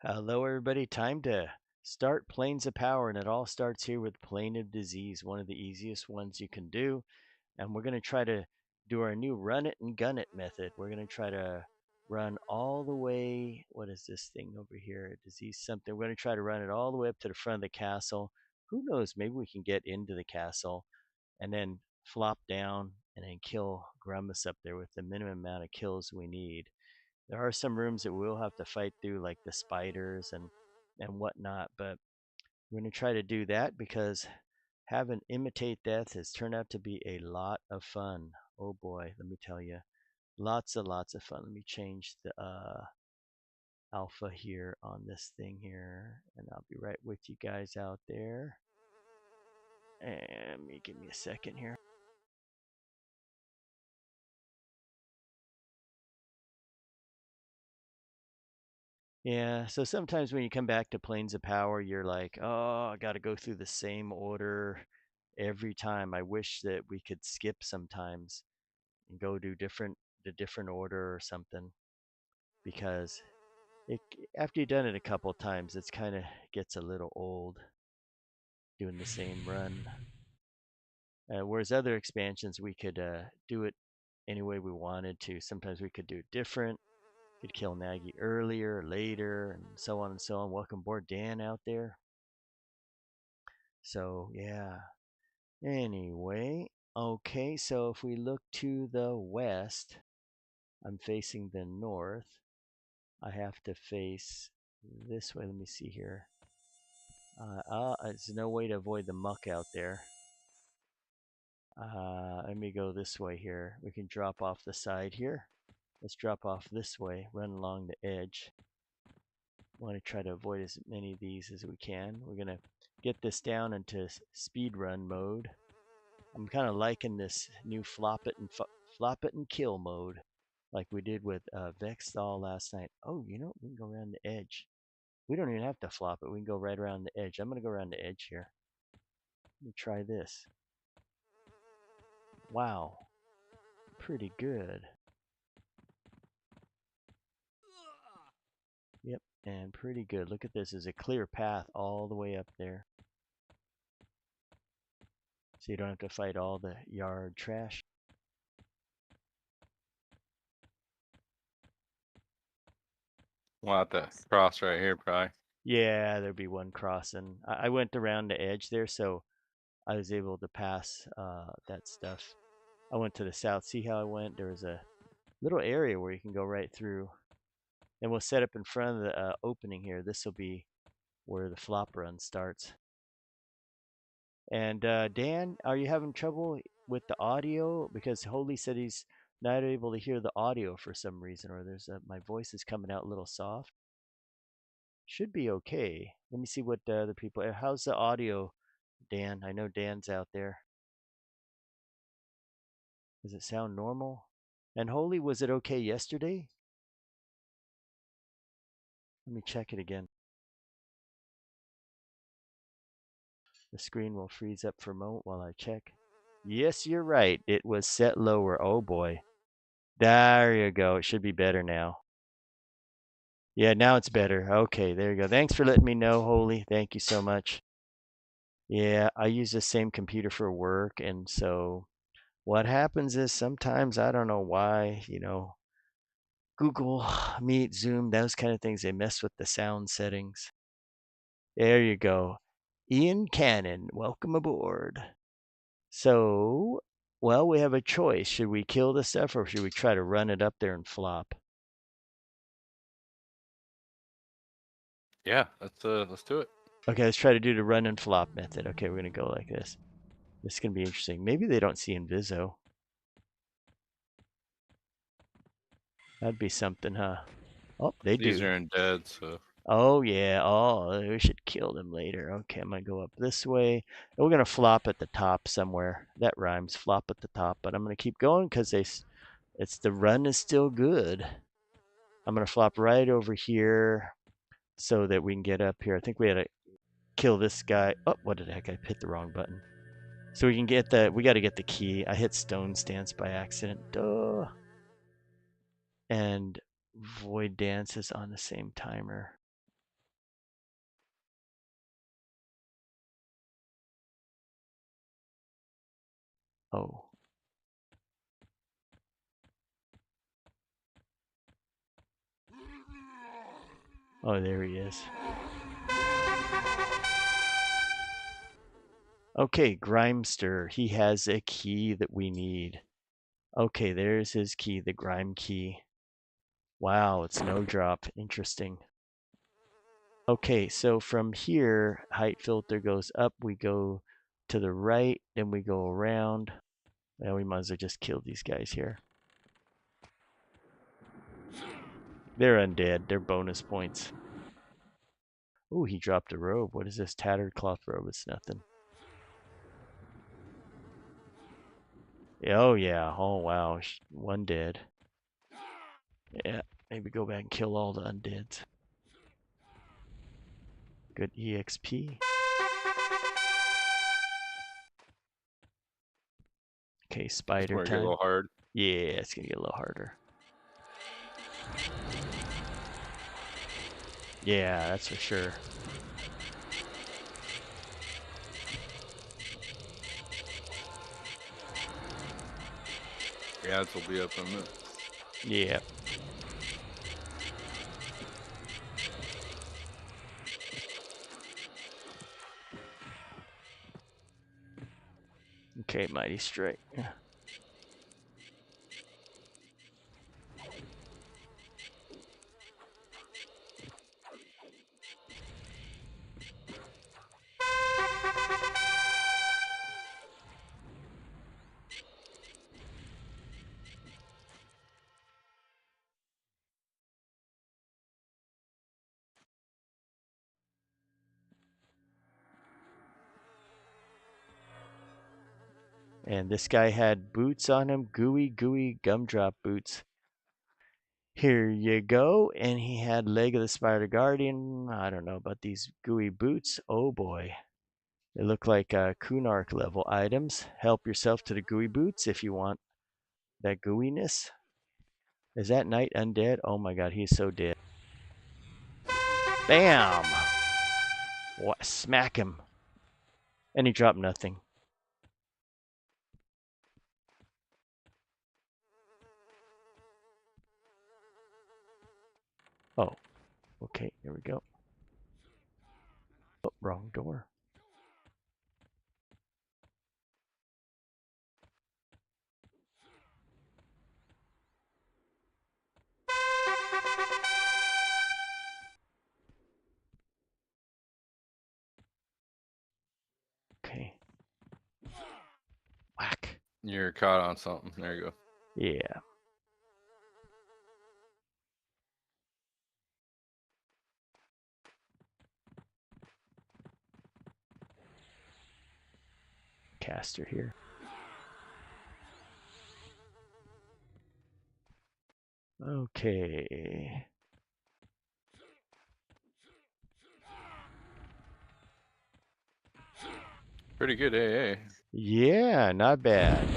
Hello, everybody. Time to start Planes of Power, and it all starts here with Plane of Disease, one of the easiest ones you can do. And we're going to try to do our new run it and gun it method. We're going to try to run all the way. What is this thing over here? Disease something. We're going to try to run it all the way up to the front of the castle. Who knows? Maybe we can get into the castle and then flop down and then kill Grummus up there with the minimum amount of kills we need. There are some rooms that we'll have to fight through, like the spiders and whatnot, but we're going to try to do that because having imitate death has turned out to be a lot of fun. Oh boy, let me tell you, lots of fun. Let me change the alpha here on this thing here, and I'll be right with you guys out there. And give me a second here. Yeah, so sometimes when you come back to Planes of Power, you're like, oh, I got to go through the same order every time. I wish that we could skip sometimes and go do the different order or something, because it, after you've done it a couple of times, it's kind of gets a little old doing the same run. Whereas other expansions, we could do it any way we wanted to. Sometimes we could do it different. Could kill Nagy earlier, later, and so on and so on. Welcome aboard, Dan, out there. So, yeah. Anyway, okay, so if we look to the west, I'm facing the north. I have to face this way. Let me see here. There's no way to avoid the muck out there. Let me go this way here. We can drop off the side here. Let's drop off this way, run along the edge. Want to try to avoid as many of these as we can. We're going to get this down into speed run mode. I'm kind of liking this new flop it and kill mode, like we did with Vexthal last night. Oh, you know, we can go around the edge. We don't even have to flop it. We can go right around the edge. I'm gonna go around the edge here. Let me try this. Wow, pretty good. Yep, and pretty good. Look at this. There's a clear path all the way up there, so you don't have to fight all the yard trash. We'll have to cross right here, probably. Yeah, there'd be one crossing. I went around the edge there, so I was able to pass that stuff. I went to the south. See how I went? There was a little area where you can go right through. And we'll set up in front of the opening here. This will be where the flop run starts. And Dan, are you having trouble with the audio? Because Holy said he's not able to hear the audio for some reason, or my voice is coming out a little soft. Should be okay. Let me see what the other people. How's the audio, Dan? I know Dan's out there. Does it sound normal? And Holy, was it okay yesterday? Let me check it again. The screen will freeze up for a moment while I check. Yes, you're right. It was set lower. Oh boy. There you go. It should be better now. Yeah, now it's better. Okay, there you go. Thanks for letting me know, Holy. Thank you so much. Yeah, I use the same computer for work, and so what happens is sometimes I don't know why, Google Meet, Zoom, those kind of things, they mess with the sound settings. There you go. Ian Cannon, welcome aboard. So, well, we have a choice. Should we kill the stuff or should we try to run it up there and flop? Yeah, let's do it. Okay, let's try to do the run and flop method. Okay, we're gonna go like this. This is gonna be interesting. Maybe they don't see Inviso. That'd be something, huh? Oh, they These do. are undead, so Oh yeah. Oh, we should kill them later. Okay, I'm gonna go up this way. And we're gonna flop at the top somewhere. That rhymes. Flop at the top. But I'm gonna keep going because it's the run is still good. I'm gonna flop right over here so that we can get up here. I think we had to kill this guy. Oh, what the heck? I hit the wrong button. So we can get we got to get the key. I hit stone stance by accident. Duh. And void dance is on the same timer. Oh. Oh, there he is. Okay, Grimester. He has a key that we need. Okay, there's his key, the Grime key. Wow, it's no drop. Interesting. Okay, so from here, height filter goes up. We go to the right, then we go around. Well, we might as well just kill these guys here. They're undead. They're bonus points. Ooh, he dropped a robe. What is this? Tattered cloth robe. It's nothing. Oh, yeah. Oh, wow. One dead. Yeah, maybe go back and kill all the undeads. Good EXP. Okay, It's spider where it get a time. little hard. Yeah, it's gonna get a little harder. Yeah, that's for sure. Yeah, this will be up in it. Yeah. Okay, mighty strike. And this guy had boots on him, gooey gumdrop boots. Here you go. And he had leg of the spider guardian. I don't know about these gooey boots. Oh boy. They look like Kunark level items. Help yourself to the gooey boots if you want that gooiness. Is that knight undead? Oh my god, he's so dead. Bam! What? Smack him. And he dropped nothing. Oh, okay, here we go. Oh, wrong door. Okay. Whack. You're caught on something. There you go. Yeah. Caster here. Okay. Pretty good AA. Yeah, not bad.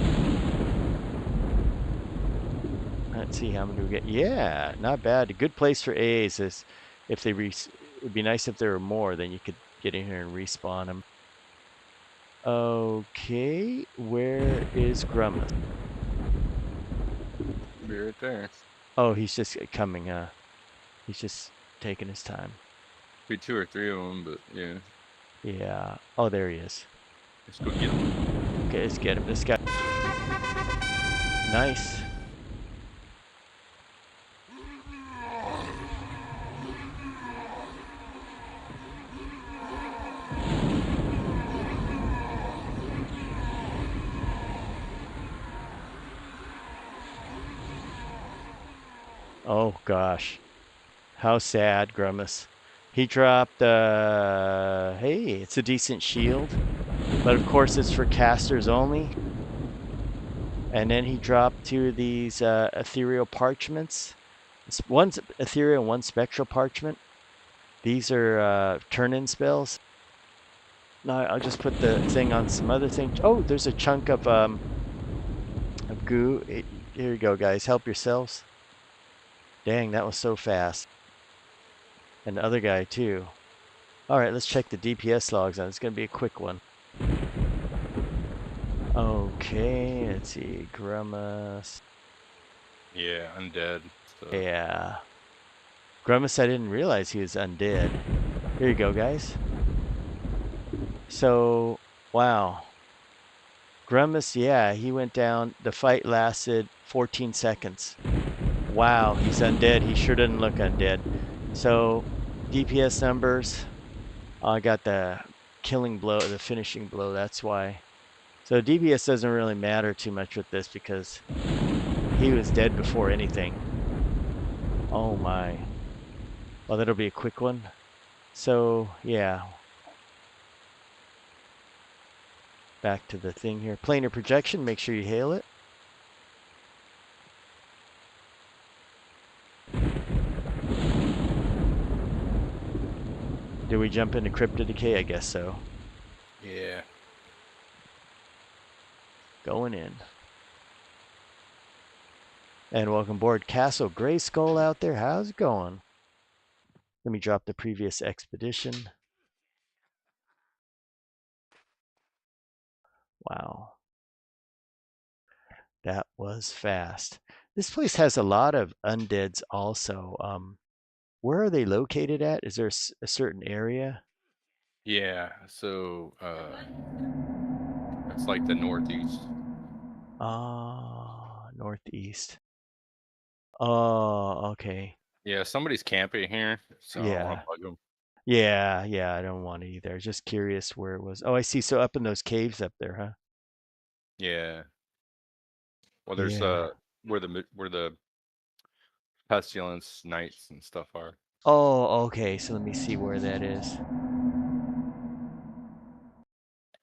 Let's see how many we get. Yeah, not bad. A good place for AAs is if they it'd be nice if there were more, then you could get in here and respawn them. Okay, where is Grummus? Be right there. Oh, he's just coming, he's just taking his time. Be 2 or 3 of them, but yeah. Yeah. Oh, there he is. Let's go get him. Okay, let's get him. This guy. Nice. Oh gosh. How sad, Grummus. He dropped, hey, it's a decent shield. But of course it's for casters only. And then he dropped 2 of these ethereal parchments. One's ethereal, one's spectral parchment. These are turn-in spells. No, I'll just put the thing on some other thing. Oh, there's a chunk of goo. Here you go, guys. Help yourselves. Dang, that was so fast. And the other guy, too. All right, let's check the DPS logs on. It's going to be a quick one. Okay, let's see. Grummus. Yeah, undead. So Yeah. Grummus, I didn't realize he was undead. Here you go, guys. So, wow. Grummus, yeah, he went down. The fight lasted 14 seconds. Wow, he's undead. He sure doesn't look undead. So, DPS numbers. I got the killing blow, the finishing blow. That's why. So DPS doesn't really matter too much with this because he was dead before anything. Oh my. Well, that'll be a quick one. So yeah, back to the thing here. Planar projection. Make sure you hail it. Do we jump into crypt decay? I guess so. yeah. Going in. And welcome aboard Castle Grayskull out there. How's it going? Let me drop the previous expedition. Wow. That was fast. This place has a lot of undeads also. Where are they located at? Is there a certain area? Yeah. So it's like the northeast. Northeast. Oh, okay. Yeah, somebody's camping here, so I don't want Yeah. to bug them. Yeah, I don't want to either. Just curious where it was. Oh, I see. So up in those caves up there, huh? Yeah. Well, there's Yeah. where the pestilence knights and stuff are. Oh, okay. So let me see where that is.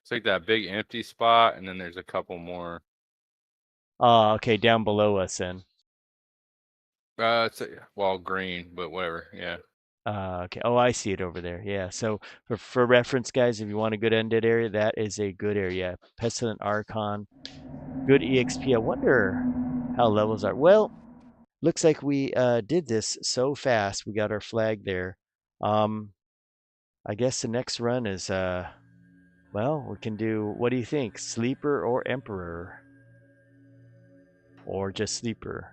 It's like that big empty spot, and then there's a couple more. Oh, okay. Down below us then. It's well green, but whatever. Yeah. Okay. Oh, I see it over there. Yeah. So for reference, guys, if you want a good undead area, that is a good area. Pestilent Archon, good EXP. I wonder how levels are. Well, looks like we did this so fast. We got our flag there. Um, I guess the next run is well, we can do. What do you think? Sleeper or Emperor, or just Sleeper?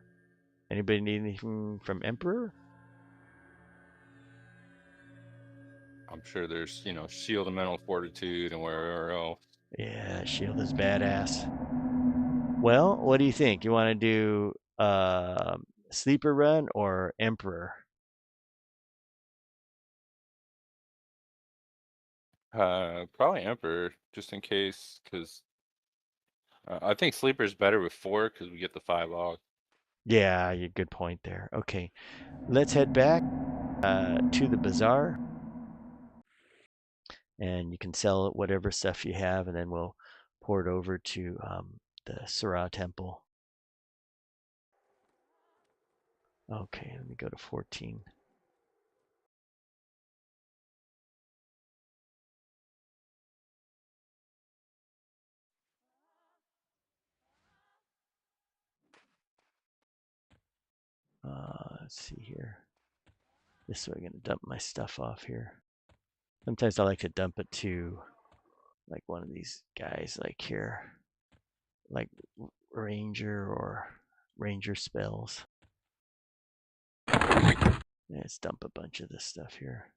Anybody need anything from Emperor? I'm sure there's shield and mental fortitude and wherever else. Yeah, Shield is badass. Well, what do you think? You want to do Sleeper Run or Emperor? Probably Emperor, just in case, because I think Sleeper's better with 4 because we get the 5 log. Yeah, you good point there. Okay, let's head back to the bazaar, and you can sell whatever stuff you have, and then we'll pour it over to the Surah Temple. Okay, let me go to 14. Let's see here. This way I'm going to dump my stuff off here. Sometimes I like to dump it to like one of these guys like here, like Ranger or Ranger spells. Let's dump a bunch of this stuff here.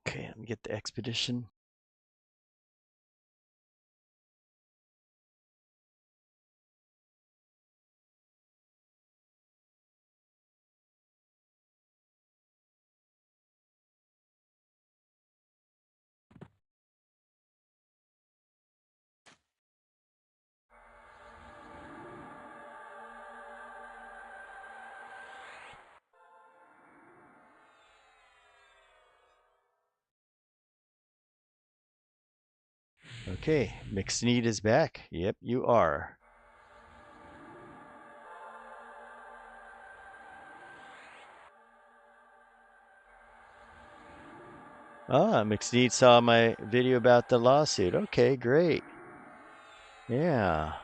Okay, let me get the expedition. Okay, McSneed is back. Yep, you are. Ah, McSneed saw my video about the lawsuit. Okay, great. Yeah.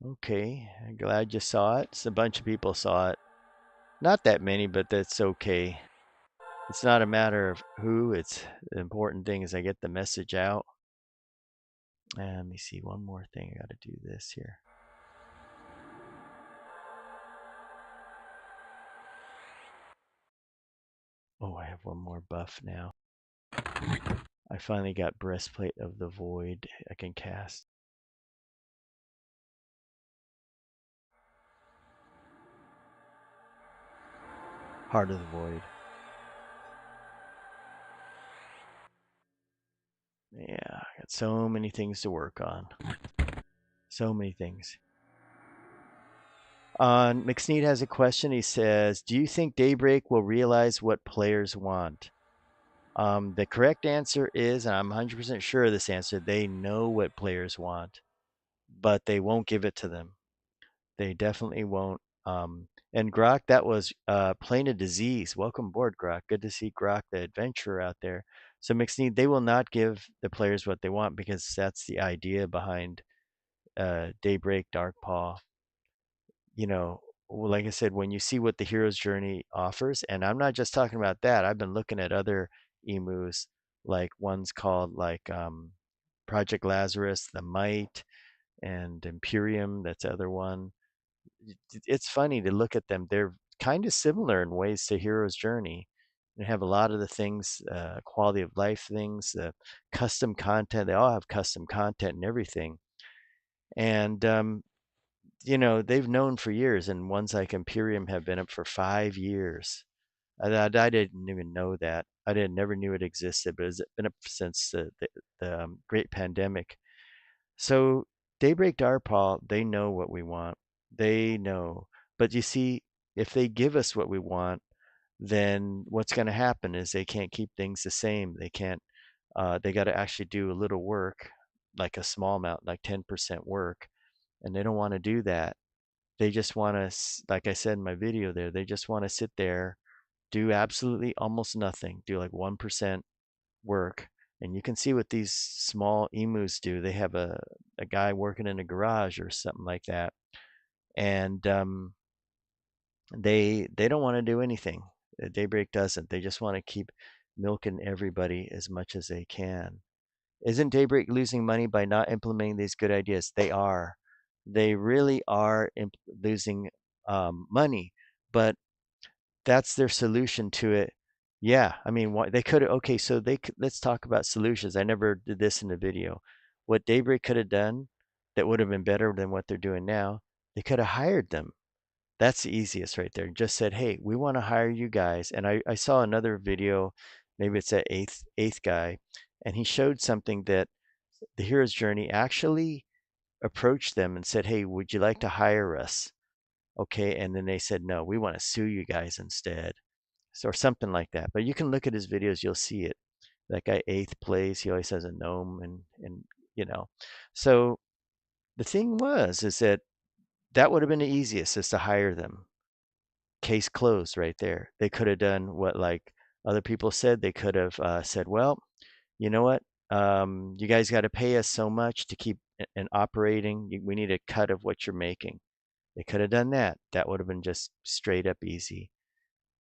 Okay, I'm glad you saw it. A bunch of people saw it. Not that many, but that's okay. It's not a matter of who, it's the important thing is I get the message out. And let me see, one more thing. I got to do this here. Oh, I have one more buff now. I finally got Breastplate of the Void I can cast. Heart of the Void. Yeah, I got so many things to work on. So many things. McSneed has a question. He says, do you think Daybreak will realize what players want? The correct answer is, and I'm 100% sure of this answer, they know what players want, but they won't give it to them. They definitely won't. And Grok, that was Plain of Disease. Welcome aboard, Grok. Good to see Grok, the adventurer, out there. So McSneed, they will not give the players what they want because that's the idea behind Daybreak, Darkpaw. You know, like I said, when you see what the hero's journey offers, and I'm not just talking about that. I've been looking at other emus, like ones called like Project Lazarus, the Might, and Imperium. That's the other one. It's funny to look at them. They're kind of similar in ways to Hero's Journey. They have a lot of the things, quality of life things, custom content. They all have custom content and everything. And they've known for years, and ones like Imperium have been up for 5 years. I didn't even know that. I didn't never knew it existed, but it's been up since the Great Pandemic. So Daybreak Darpaw, they know what we want. They know. But you see, if they give us what we want, then what's going to happen is they can't keep things the same. They can't. They got to actually do a little work, like a small amount, like 10% work, and they don't want to do that. They just want to, like I said in my video there, they just want to sit there, do absolutely almost nothing, do like 1% work. And you can see what these small emus do. They have a guy working in a garage or something like that. And they don't want to do anything. Daybreak doesn't. They just want to keep milking everybody as much as they can. Isn't Daybreak losing money by not implementing these good ideas? They are. They really are losing money, but that's their solution to it. Yeah, I mean, they could. Okay, so let's talk about solutions. I never did this in the video. What Daybreak could have done that would have been better than what they're doing now, they could have hired them. That's the easiest right there. Just said, hey, we want to hire you guys. And I saw another video, maybe it's that eighth guy, and he showed something that the hero's journey actually approached them and said, hey, would you like to hire us? Okay, and then they said, no, we want to sue you guys instead. So, or something like that. But you can look at his videos, you'll see it. That guy eighth plays, he always has a gnome and you know. So the thing was is that that would have been the easiest is to hire them. Case closed right there. They could have done what like other people said. They could have said, well, you know what? You guys got to pay us so much to keep an operating. We need a cut of what you're making. They could have done that. That would have been just straight up easy.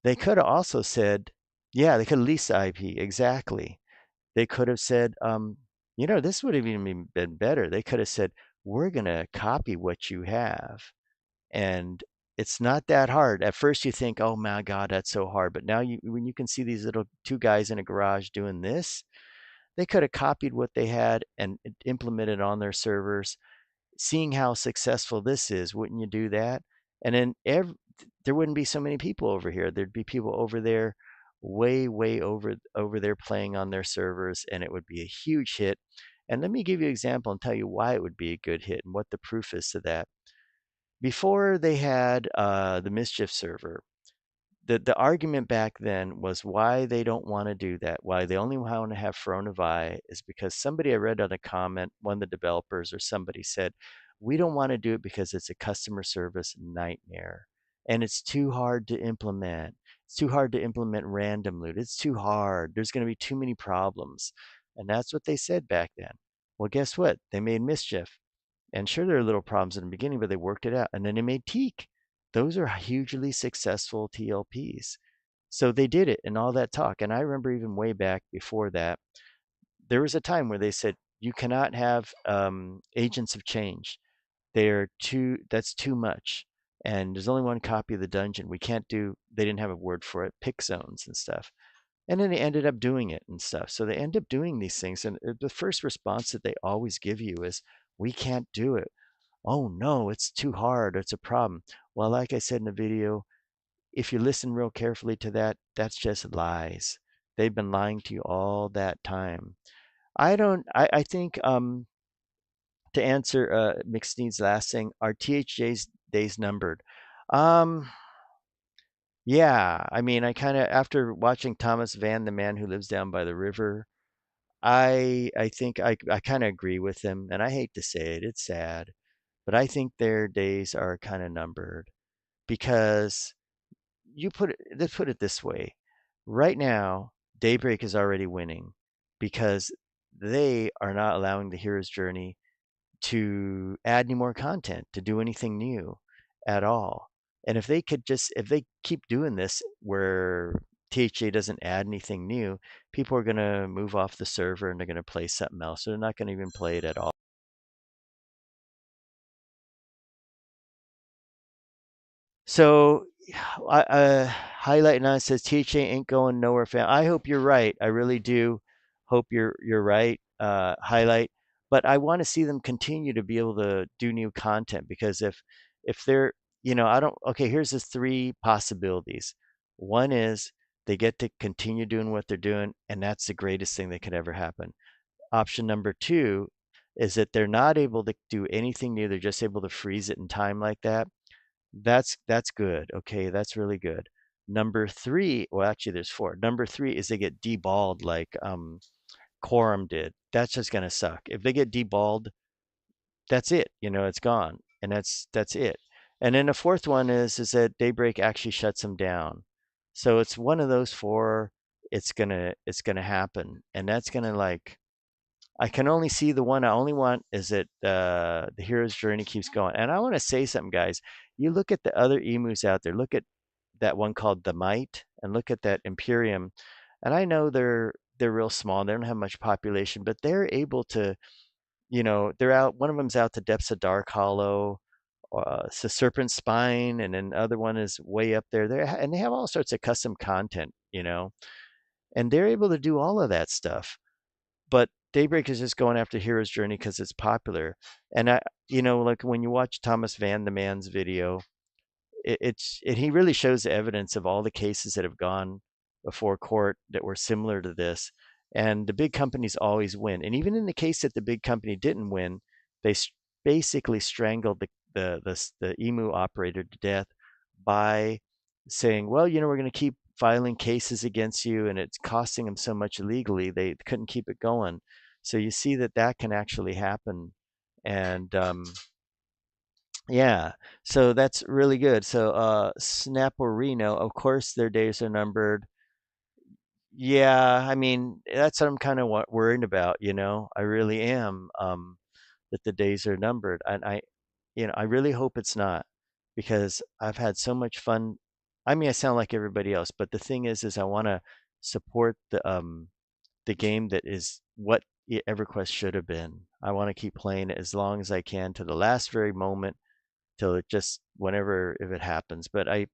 They could have also said, yeah, they could have leased the IP. Exactly. They could have said, this would have even been better. They could have said, we're going to copy what you have. And it's not that hard. At first you think, oh my God, that's so hard. But now when you can see these little two guys in a garage doing this, they could have copied what they had and implemented on their servers. Seeing how successful this is, wouldn't you do that? And then there wouldn't be so many people over here. There'd be people over there, way over there playing on their servers, and it would be a huge hit. And let me give you an example and tell you why it would be a good hit and what the proof is to that. Before they had the Mischief server, the argument back then was why they don't want to do that, why they only want to have Fronavi is because somebody I read on a comment, one of the developers or somebody said, we don't want to do it because it's a customer service nightmare and it's too hard to implement. It's too hard to implement random loot. It's too hard. There's going to be too many problems. And that's what they said back then. Well, guess what? They made Mischief. And sure, there are little problems in the beginning, but they worked it out. And then they made Teak. Those are hugely successful TLPs. So they did it and all that talk. And I remember even way back before that, there was a time where they said, you cannot have agents of change. That's too much. And there's only one copy of the dungeon. We can't do, they didn't have a word for it, pick zones and stuff. And then they ended up doing it and stuff. So they end up doing these things. And the first response that they always give you is, we can't do it. Oh no, it's too hard. It's a problem. Well, like I said in the video, if you listen real carefully to that, that's just lies. They've been lying to you all that time. I think to answer McSneed's last thing, are THJ's days numbered? Um, yeah, I mean, I kind of after watching Thomas Van, the man who lives down by the river, I think I kind of agree with him, and I hate to say it, it's sad, but I think their days are kind of numbered because let's put it this way. Right now, Daybreak is already winning because they are not allowing the hero's journey to add any more content, to do anything new at all. And if they keep doing this where THA doesn't add anything new, people are going to move off the server and they're going to play something else. They're not going to even play it at all. So, highlight now says THA ain't going nowhere, fam. I hope you're right. I really do hope you're right. Highlight, but I want to see them continue to be able to do new content because if they're I don't. Okay, here's the three possibilities. One is they get to continue doing what they're doing, and that's the greatest thing that could ever happen. Option number two is that they're not able to do anything new. They're just able to freeze it in time like that. That's good. Okay, that's really good. Number three, well, actually, there's four. Number three is they get deballed like Quorum did. That's just gonna suck. If they get deballed, that's it. It's gone, and that's it. And then the fourth one is that Daybreak actually shuts them down. So it's one of those four. It's gonna happen, and that's gonna like I can only see the one I only want is that the hero's journey keeps going. And I want to say something, guys. You look at the other emus out there. Look at that one called the Might, and look at that Imperium. And I know they're real small. They don't have much population, but they're able to. They're out. One of them's out to depths of Dark Hollow. It's a Serpent Spine, and then the other one is way up there. And they have all sorts of custom content. And they're able to do all of that stuff, but Daybreak is just going after Hero's Journey because it's popular. And like when you watch Thomas Van the Man's video, he really shows the evidence of all the cases that have gone before court that were similar to this. And the big companies always win. And even in the case that the big company didn't win, they basically strangled the emu operator to death by saying, well, we're going to keep filing cases against you, and it's costing them so much legally, they couldn't keep it going. So you see that can actually happen. And yeah, so that's really good. So Snap or Reno, of course, their days are numbered. Yeah, I mean, that's what I'm kind of worried about, I really am, that the days are numbered. And I really hope it's not because I've had so much fun. I mean, I sound like everybody else, but the thing is I want to support the game that is what EverQuest should have been. I want to keep playing it as long as I can to the last very moment till it just whenever if it happens. But I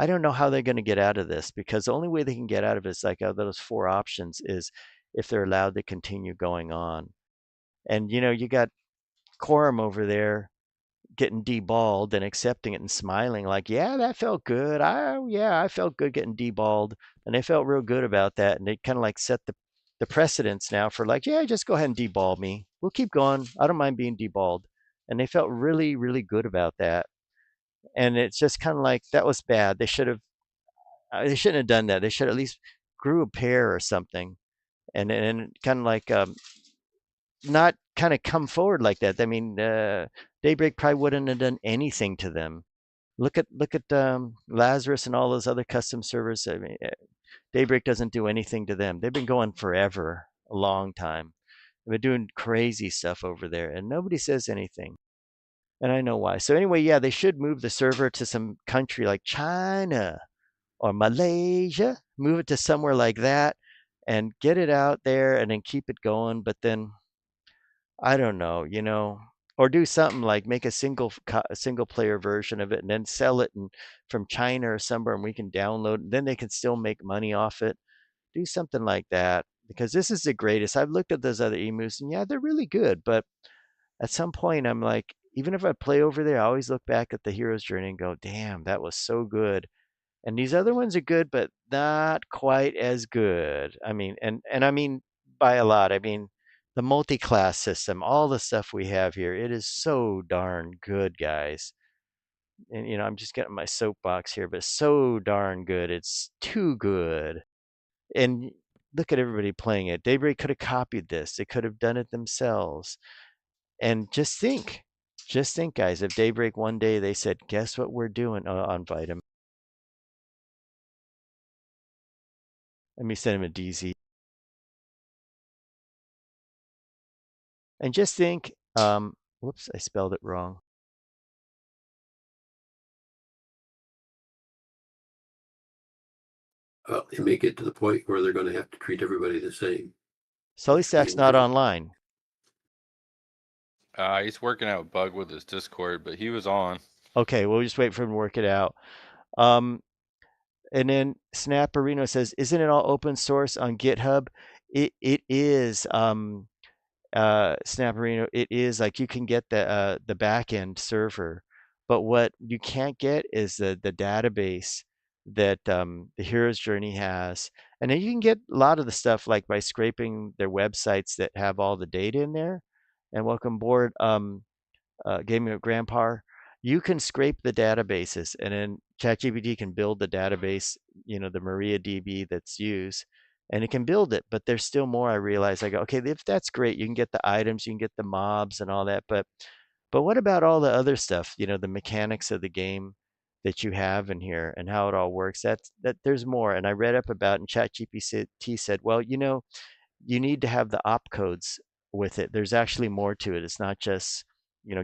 don't know how they're going to get out of this because the only way they can get out of it is like out of those four options is if they're allowed to continue going on. And you got Quorum over there getting deballed and accepting it and smiling like, yeah, that felt good. I felt good getting deballed, and they felt real good about that, and they kind of like set the precedence now for like, yeah, just go ahead and deball me. We'll keep going. I don't mind being deballed, and they felt really really good about that. And it's just kind of like that was bad. They shouldn't have done that. They should at least grew a pair or something, and kind of like not kind of come forward like that. I mean, Daybreak probably wouldn't have done anything to them. Look at Lazarus and all those other custom servers. I mean, Daybreak doesn't do anything to them. They've been going forever, a long time. They've been doing crazy stuff over there, and nobody says anything. And I know why. So anyway, yeah, they should move the server to some country like China or Malaysia. Move it to somewhere like that, and get it out there, and then keep it going. But then I don't know, or do something like make a single player version of it and then sell it from China or somewhere, and we can download it. Then they can still make money off it. Do something like that because this is the greatest. I've looked at those other emus and yeah, they're really good, but at some point I'm like, even if I play over there, I always look back at the hero's journey and go, damn, that was so good. And these other ones are good, but not quite as good. I mean, and I mean by a lot. I mean the multi-class system, all the stuff we have here, it is so darn good, guys. And I'm just getting my soapbox here, but so darn good. It's too good. And look at everybody playing it. Daybreak could have copied this. They could have done it themselves. And just think, guys, if Daybreak one day they said, "Guess what we're doing?" On Vitamin. Let me send him a DZ. And just think, whoops, I spelled it wrong. It may get to the point where they're going to have to treat everybody the same. Sully Stack's not online. He's working out a bug with his Discord, but he was on. Okay, we'll just wait for him to work it out. Um, and then Snapperino says, "Isn't it all open source on GitHub?" It is. Snapperino, it is like you can get the back end server, but what you can't get is the database that the hero's journey has. And then you can get a lot of the stuff like by scraping their websites that have all the data in there. And welcome board, Gaming with Grandpa. You can scrape the databases, and then ChatGPT can build the database, the MariaDB that's used, and it can build it. But there's still more. I realize. I go, okay, if that's great, you can get the items, you can get the mobs and all that. But what about all the other stuff? The mechanics of the game that you have in here and how it all works. That there's more. And I read up about, and ChatGPT said, well, you need to have the opcodes with it. There's actually more to it. It's not just,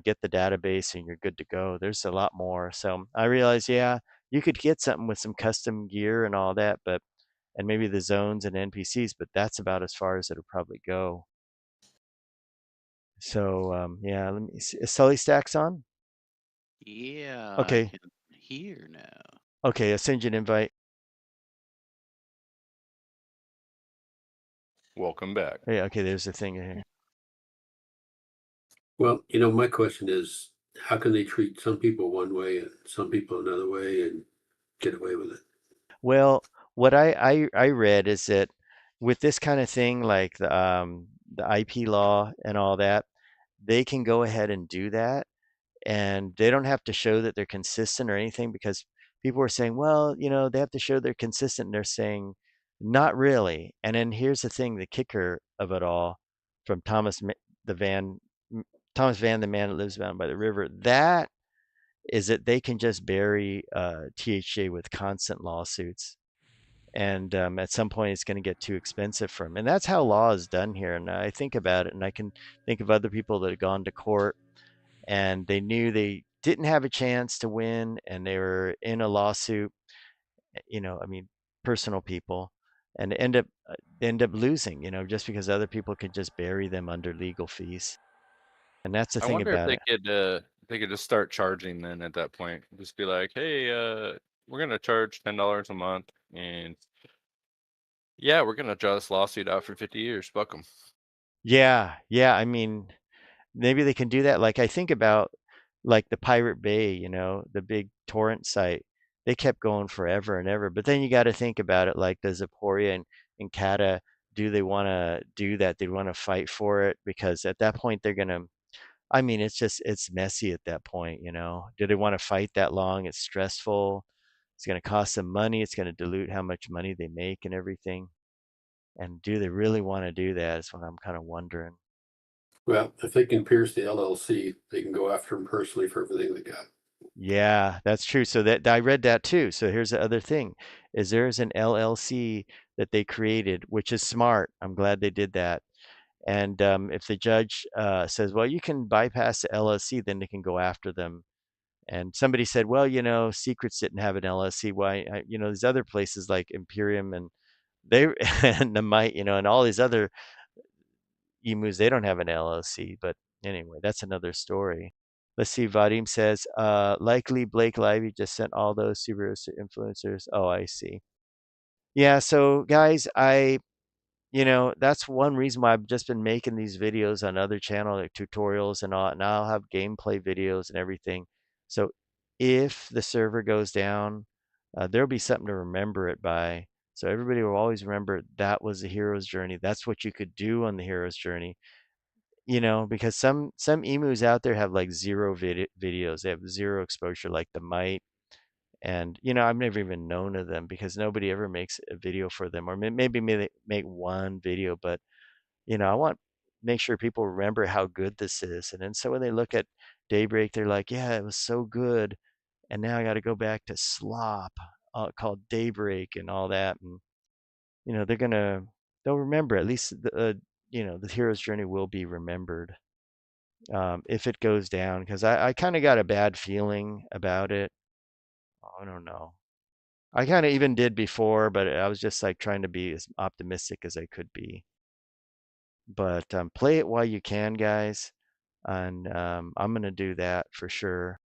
get the database and you're good to go. There's a lot more. So I realized, yeah, you could get something with some custom gear and all that, and maybe the zones and NPCs, but that's about as far as it'll probably go. So yeah, let me see. Is Sully Stacks on? Yeah, I Okay. can hear now. Okay, I'll send you an invite. Welcome back. Yeah, okay, there's the thing in here. Well, my question is, how can they treat some people one way and some people another way and get away with it? Well, what I read is that with this kind of thing, like the IP law and all that, they can go ahead and do that, and they don't have to show that they're consistent or anything because people are saying, well, they have to show they're consistent. And they're saying, not really. And then here's the thing, the kicker of it all, from the Van, Thomas Van, the man that lives down by the river, that is that they can just bury THJ with constant lawsuits. And at some point, it's going to get too expensive for them. And that's how law is done here. And I think about it, and I can think of other people that have gone to court and they knew they didn't have a chance to win and they were in a lawsuit, I mean, personal people, and end up losing, just because other people could just bury them under legal fees. And that's the I thing wonder if about they it. could They could just start charging then at that point. Just be like, hey, we're gonna charge $10 a month, and yeah, we're gonna draw this lawsuit out for 50 years. Fuck them. Yeah, yeah. I mean, maybe they can do that. Like I think about like the Pirate Bay, you know, the big torrent site. They kept going forever and ever. But then you got to think about it like the Zaporia and Kata, do they want to do that? They want to fight for it because at that point they're going to, I mean, it's messy at that point, you know. Do they want to fight that long? It's stressful. It's going to cost them money. It's going to dilute how much money they make and everything. And do they really want to do that? Is what I'm kind of wondering. Well, if they can pierce the LLC, they can go after them personally for everything they got. Yeah, that's true. So that I read that too. So here's the other thing, is there's an LLC that they created, which is smart. I'm glad they did that. And if the judge says, well, you can bypass the LLC, then they can go after them. And somebody said, well, you know, Secrets didn't have an LLC. Why, you know, these other places like Imperium and they and the Might, you know, and all these other emus, they don't have an LLC. But anyway, that's another story. Let's see. Vadim says, likely Blake Lively just sent all those superheroes to influencers. Oh, I see. Yeah. So guys, you know, that's one reason why I've just been making these videos on other channel, like tutorials and all, and I'll have gameplay videos and everything. So if the server goes down, there'll be something to remember it by. So everybody will always remember that was the hero's journey. That's what you could do on the hero's journey. You know, because some emus out there have like zero videos. They have zero exposure, like the Might. And you know, I've never even known of them because nobody ever makes a video for them, or maybe they make one video. But you know, I want make sure people remember how good this is. And then so when they look at Daybreak, they're like, yeah, it was so good, and now I got to go back to slop called Daybreak and all that. And you know, they'll remember at least you know, the hero's journey will be remembered if it goes down, because I kind of got a bad feeling about it. I don't know. I kind of even did before, but I was just like trying to be as optimistic as I could be. But play it while you can, guys. And I'm going to do that for sure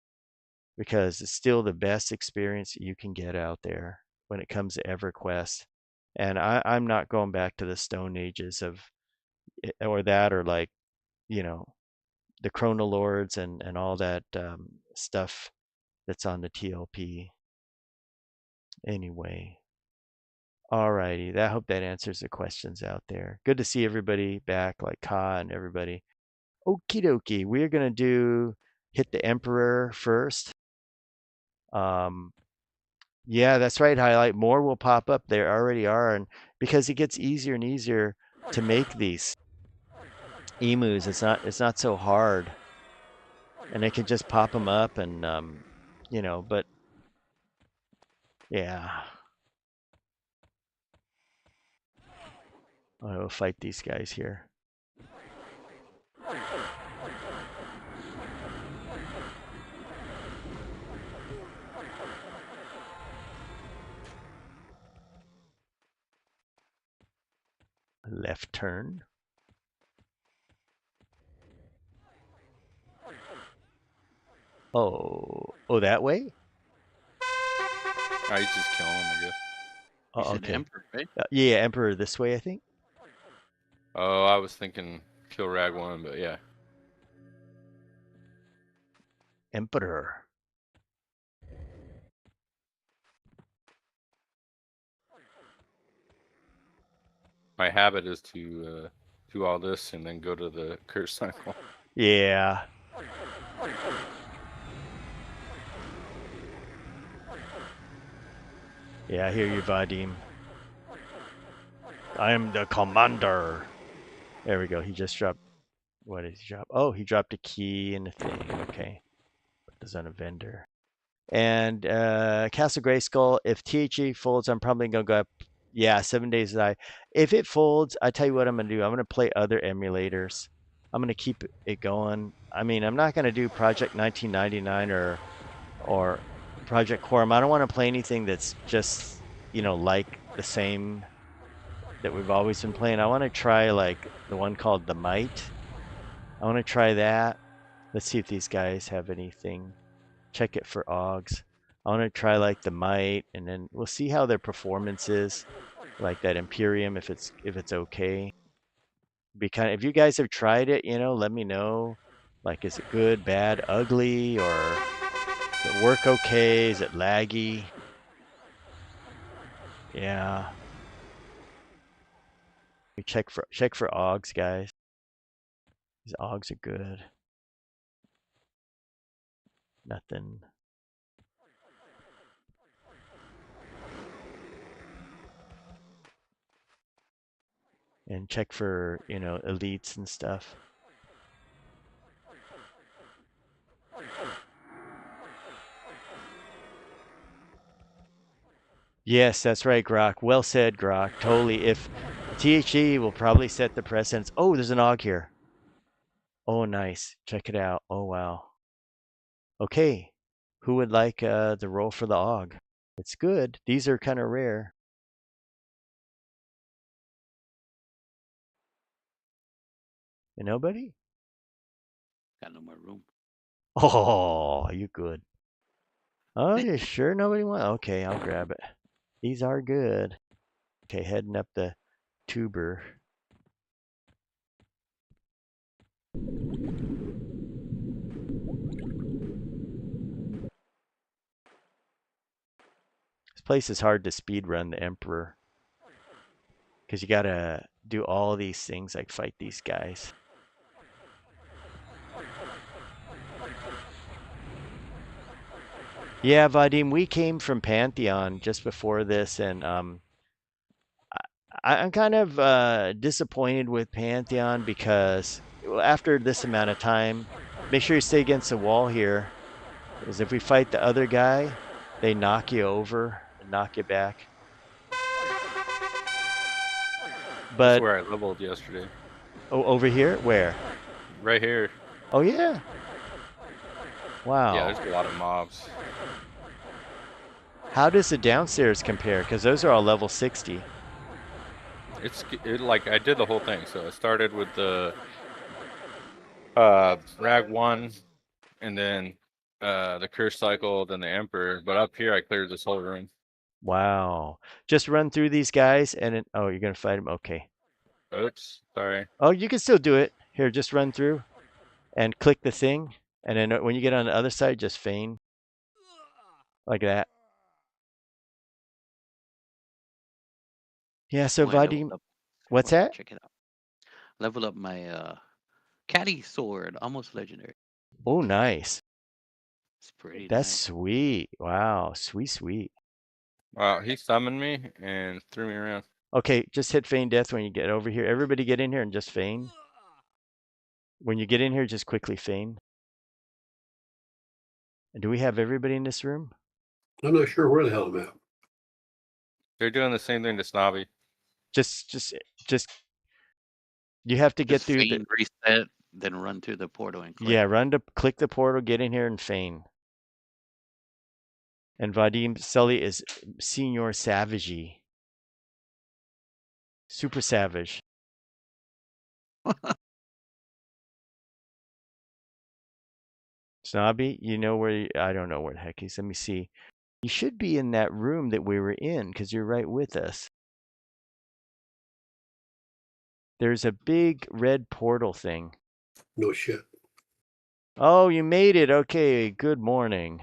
because it's still the best experience you can get out there when it comes to EverQuest. And I'm not going back to the Stone Ages of, or that, or like, you know, the Chronolords and all that stuff that's on the TLP. Anyway, alrighty. I hope that answers the questions out there. Good to see everybody back, like Ka and everybody. Okie dokie. We're gonna hit the Emperor first. Um, yeah, that's right. Highlight more will pop up. There already are, and because it gets easier and easier to make these emus, it's not so hard, and I can just pop them up and you know. But yeah, I'll fight these guys here. Left turn. Oh, that way? I just kill him, I guess. You Oh, said okay. emperor, right? Yeah, Emperor this way, I think. Oh, I was thinking kill Rag 1, but yeah. Emperor. My habit is to do all this and then go to the curse cycle. Yeah. Yeah, I hear you, Vadim. I am the commander. There we go. He just dropped. What did he drop? Oh, he dropped a key and a thing. Okay. Put this on a vendor. And Castle Grayskull, if THE folds, I'm probably going to go up. Yeah, 7 days to die. If it folds, I tell you what I'm going to do. I'm going to play other emulators. I'm going to keep it going. I mean, I'm not going to do Project 1999 or Project Quorum. I don't want to play anything that's just, you know, like the same that we've always been playing. I want to try like the one called The Might. I want to try that. Let's see if these guys have anything. Check it for Augs. I want to try like the Might, and then we'll see how their performance is. Like that Imperium, if it's okay. Be kind of, if you guys have tried it, let me know. Like, is it good, bad, ugly, or does it work okay? Is it laggy? Yeah. We check for Augs, guys. These Augs are good. Nothing. And check for, elites and stuff. Yes, that's right, Grok. Well said, Grok. Totally. If THE will probably set the precedence. Oh, there's an Aug here. Oh, nice. Check it out. Oh, wow. Okay. Who would like the roll for the Aug? It's good. These are kind of rare. And nobody? Got no more room. Oh, you good. Oh, you sure nobody want? Okay, I'll grab it. These are good. Okay, heading up the tuber. This place is hard to speed run the Emperor. Because you gotta do all these things like fight these guys. Yeah, Vadim, we came from Pantheon just before this, and I'm kind of disappointed with Pantheon because after this amount of time, make sure you stay against the wall here. Because if we fight the other guy, they knock you over and knock you back. That's But where I leveled yesterday. over here, where? Right here. Oh yeah. Wow. Yeah, there's a lot of mobs. How does the downstairs compare? Because those are all level 60. Like I did the whole thing. So I started with the rag 1, and then the curse cycle, then the emperor. But up here I cleared this whole room. Wow. Just run through these guys and then, oh, you're gonna fight them. Okay. Oops, sorry. Oh, you can still do it. Here, just run through and click the thing, and then when you get on the other side, just feign like that. Yeah. So Oh, I leveled Vadim, up. what's Wait, that? check it out. Leveled up my caddy sword, almost legendary. Oh, nice. It's pretty That's nice. sweet. Wow, sweet, sweet. Wow, he summoned me and threw me around. Okay, just hit feign death when you get over here. Everybody get in here and just feign. When you get in here, just quickly feign. And do we have everybody in this room? I'm not sure where the hell I'm at. They're doing the same thing to Snobby. Just you have to get Just through the, feign reset, then run to the portal and click. yeah, click the portal, get in here and feign. And Vadim Sully is Senior Savagey. Super savage. Snobby, you know where I don't know where the heck he's. Let me see. You should be in that room that we were in because you're right with us. There's a big red portal thing. No shit. Oh, you made it. Okay, good morning.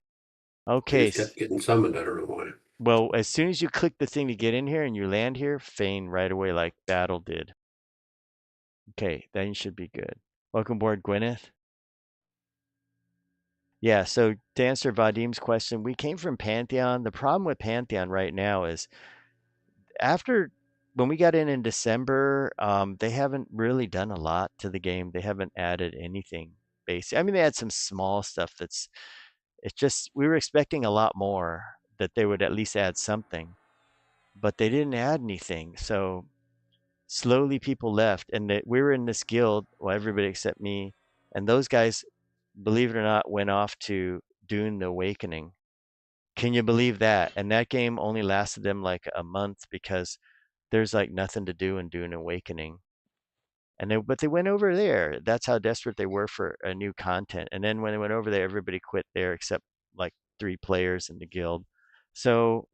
I Okay. just kept getting summoned. I don't know why. Well, as soon as you click the thing to get in here and you land here, feign right away like Battle did. Okay, then you should be good. Welcome aboard, Gwyneth. Yeah, so to answer Vadim's question, we came from Pantheon. The problem with Pantheon right now is when we got in December, they haven't really done a lot to the game. They haven't added anything basic. I mean, they had some small stuff it's just, we were expecting a lot more, that they would at least add something, but they didn't add anything. So slowly people left, and we were in this guild, well, everybody except me, and those guys, believe it or not, went off to Dune the Awakening. Can you believe that? And that game only lasted them like a month because there's like nothing to do in Dune Awakening. but they went over there. That's how desperate they were for a new content. And then when they went over there, everybody quit there except like 3 players in the guild. So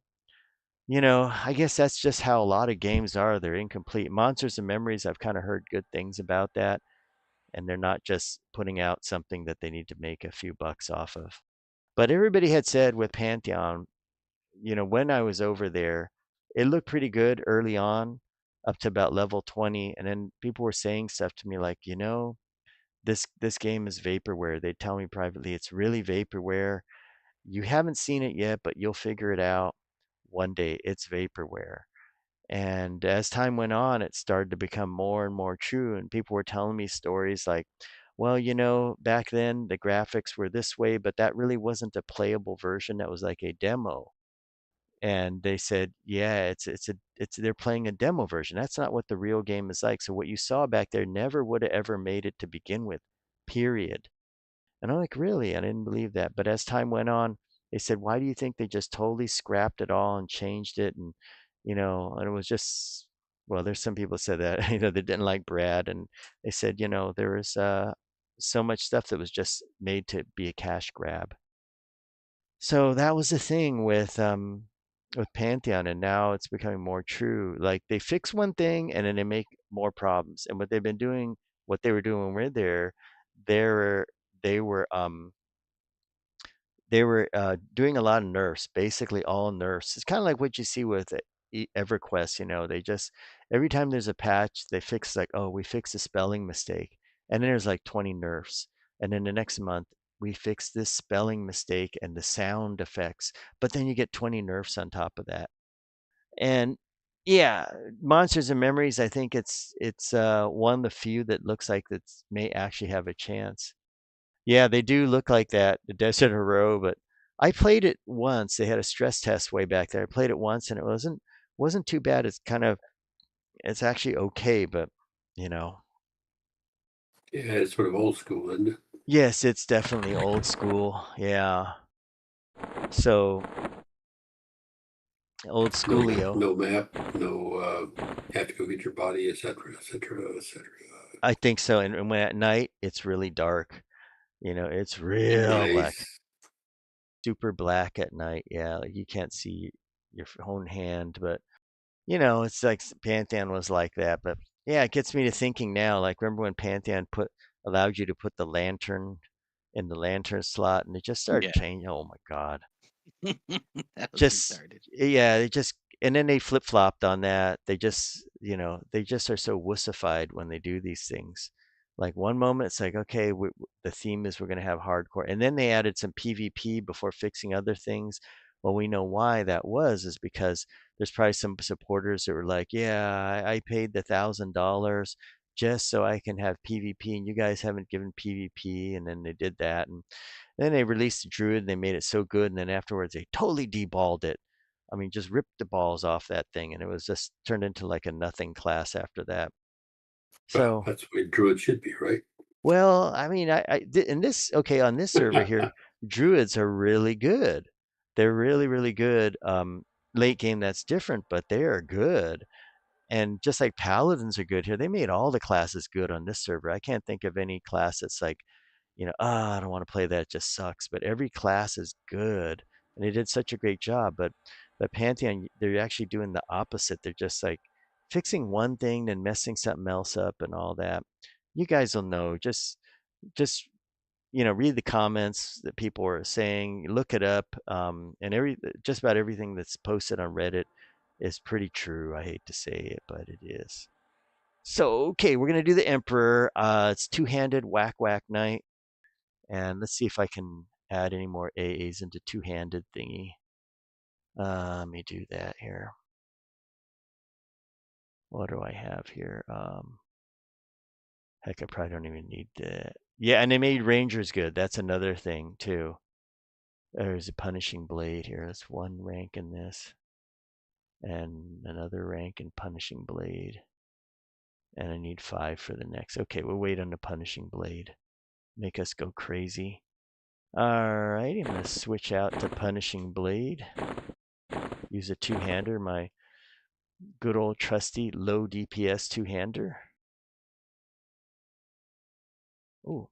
I guess that's just how a lot of games are. They're incomplete. Monsters and Memories, I've kind of heard good things about that, and they're not just putting out something that they need to make a few bucks off of. But everybody had said with Pantheon, when I was over there, it looked pretty good early on, up to about level 20, and then people were saying stuff to me like, this game is vaporware. They tell me privately it's really vaporware. You haven't seen it yet, but you'll figure it out one day. It's vaporware. And as time went on, it started to become more and more true. And people were telling me stories like, well, back then the graphics were this way, but that really wasn't a playable version. That was like a demo. And they said, yeah, they're playing a demo version. That's not what the real game is like. So what you saw back there never would have ever made it to begin with, period. And I'm like, really? I didn't believe that. But as time went on, they said, why do you think they just totally scrapped it all and changed it? And it was just, well, there's some people said that, they didn't like Brad. And they said, there was so much stuff that was just made to be a cash grab. So that was the thing with Pantheon, and now it's becoming more true. Like they fix one thing and then they make more problems. And what they were doing when we're there, they're they were doing a lot of nerfs, basically all nerfs. It's kind of like what you see with EverQuest. They just every time there's a patch, they fix like, oh, we fixed a spelling mistake, and then there's like 20 nerfs, and then the next month we fix this spelling mistake and the sound effects, but then you get 20 nerfs on top of that. And yeah, Monsters and Memories, I think it's one of the few that looks like that may actually have a chance. Yeah, they do look like that, the Desert Hero, but I played it once. They had a stress test way back there. I played it once and it wasn't too bad. It's actually okay, but you know. Yeah, it's sort of old school, isn't it? Yes, it's definitely old school. Yeah. So old No, schoolio. no map, no, have to go get your body, et cetera, et cetera, et cetera. I think so. And when at night it's really dark. It's real black. Nice. Super black at night. Yeah, like you can't see your own hand, but it's like Pantheon was like that. But yeah, it gets me to thinking now. Like, remember when Pantheon allowed you to put the lantern in the lantern slot, and it just started Yeah. changing. Oh my God! That was Just retarded. yeah, and then they flip flopped on that. They just are so wussified when they do these things. Like one moment it's like, okay, the theme is we're going to have hardcore, and then they added some PvP before fixing other things. Well, we know why that is because there's probably some supporters that were like, yeah, I paid the $1,000 just so I can have PvP, and you guys haven't given PvP, and then they did that, and then they released the Druid and they made it so good, and then afterwards they totally deballed it. I mean, just ripped the balls off that thing, and it was just turned into like a nothing class after that. Well, So, that's the way Druid should be, right? well, I mean, in this, okay, on this server here, Druids are really good. They're really, really good. Late game, that's different, but they are good. And just like Paladins are good here, they made all the classes good on this server. I can't think of any class that's like, I don't want to play that. It just sucks. But every class is good, and they did such a great job. But Pantheon, they're actually doing the opposite. They're just like fixing one thing, then messing something else up, and all that. You guys will know. Just read the comments that people are saying. Look it up, and just about everything that's posted on Reddit is pretty true. I hate to say it, but it is. So okay, we're gonna do the Emperor. It's two-handed whack whack knight. And let's see if I can add any more AAs into two-handed thingy. Let me do that here. What do I have here? Heck, I probably don't even need that. Yeah, and they made Rangers good. That's another thing too. There's a Punishing Blade here. That's one rank in this. And another rank in Punishing Blade. And I need 5 for the next. Okay, we'll wait on the Punishing Blade. Make us go crazy. Alright, I'm going to switch out to Punishing Blade. Use a two-hander, my good old trusty low DPS two-hander. Ooh.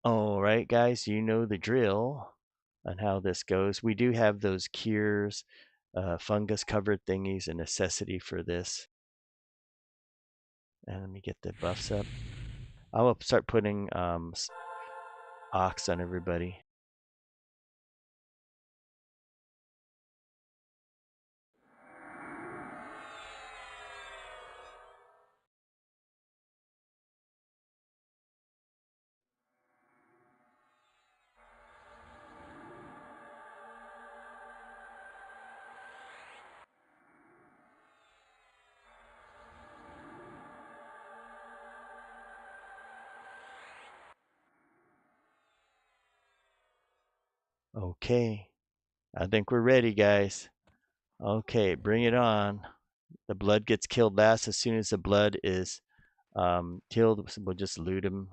All right, guys, you know the drill on how this goes. We do have those cures, fungus covered thingies, a necessity for this. And let me get the buffs up. I will start putting ox on everybody. Okay, I think we're ready, guys. Okay, bring it on. The blood gets killed last. As soon as the blood is killed, we'll just loot him,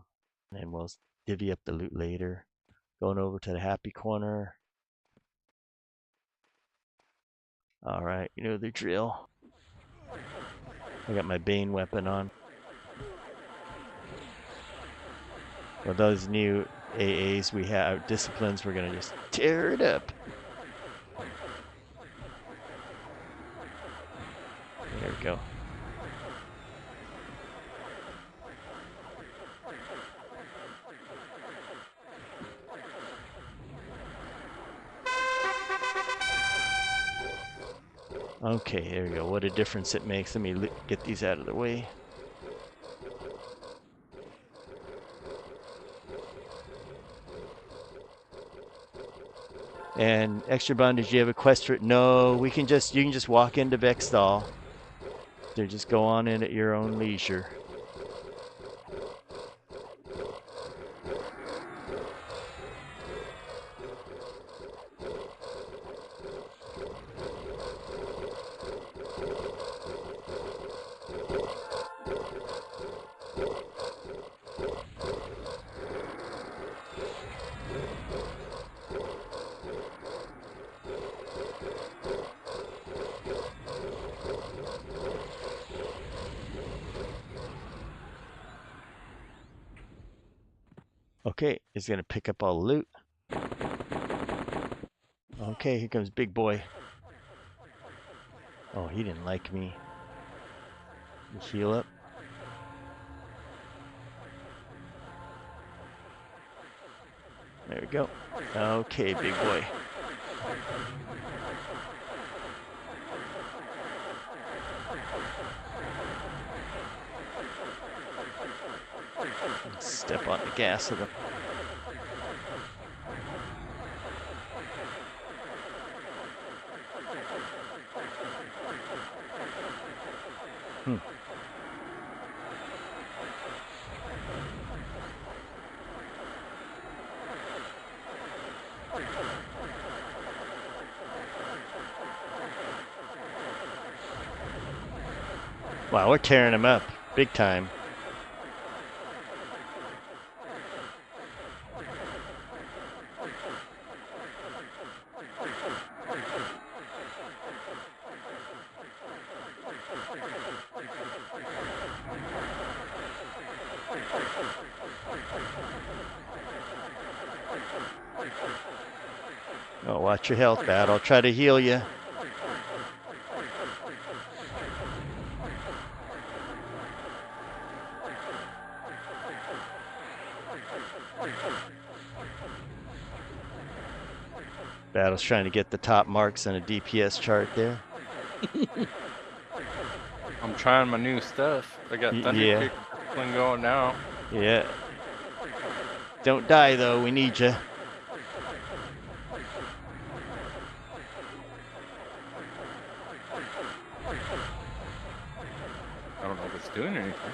and we'll divvy up the loot later. Going over to the happy corner. All right, you know the drill. I got my Bane weapon on. With those new AAs we have, disciplines, we're gonna just tear it up. There we go. Okay, there we go. What a difference it makes. Let me get these out of the way. And extra bondage, do you have a quest for it? No, you can just walk into Vexthal. So just go on in at your own leisure. Okay, he's gonna pick up all the loot. Okay, here comes big boy. Oh, he didn't like me. Heal up. There we go. Okay, big boy. Step on the gas of the. Wow, we're tearing him up big time. Oh, watch your health, Bat. I'll try to heal you. Battle's trying to get the top marks on a DPS chart there. I'm trying my new stuff. I got Thunder Yeah. Kick discipline going now. Yeah. Don't die though. We need you. I don't know if it's doing anything.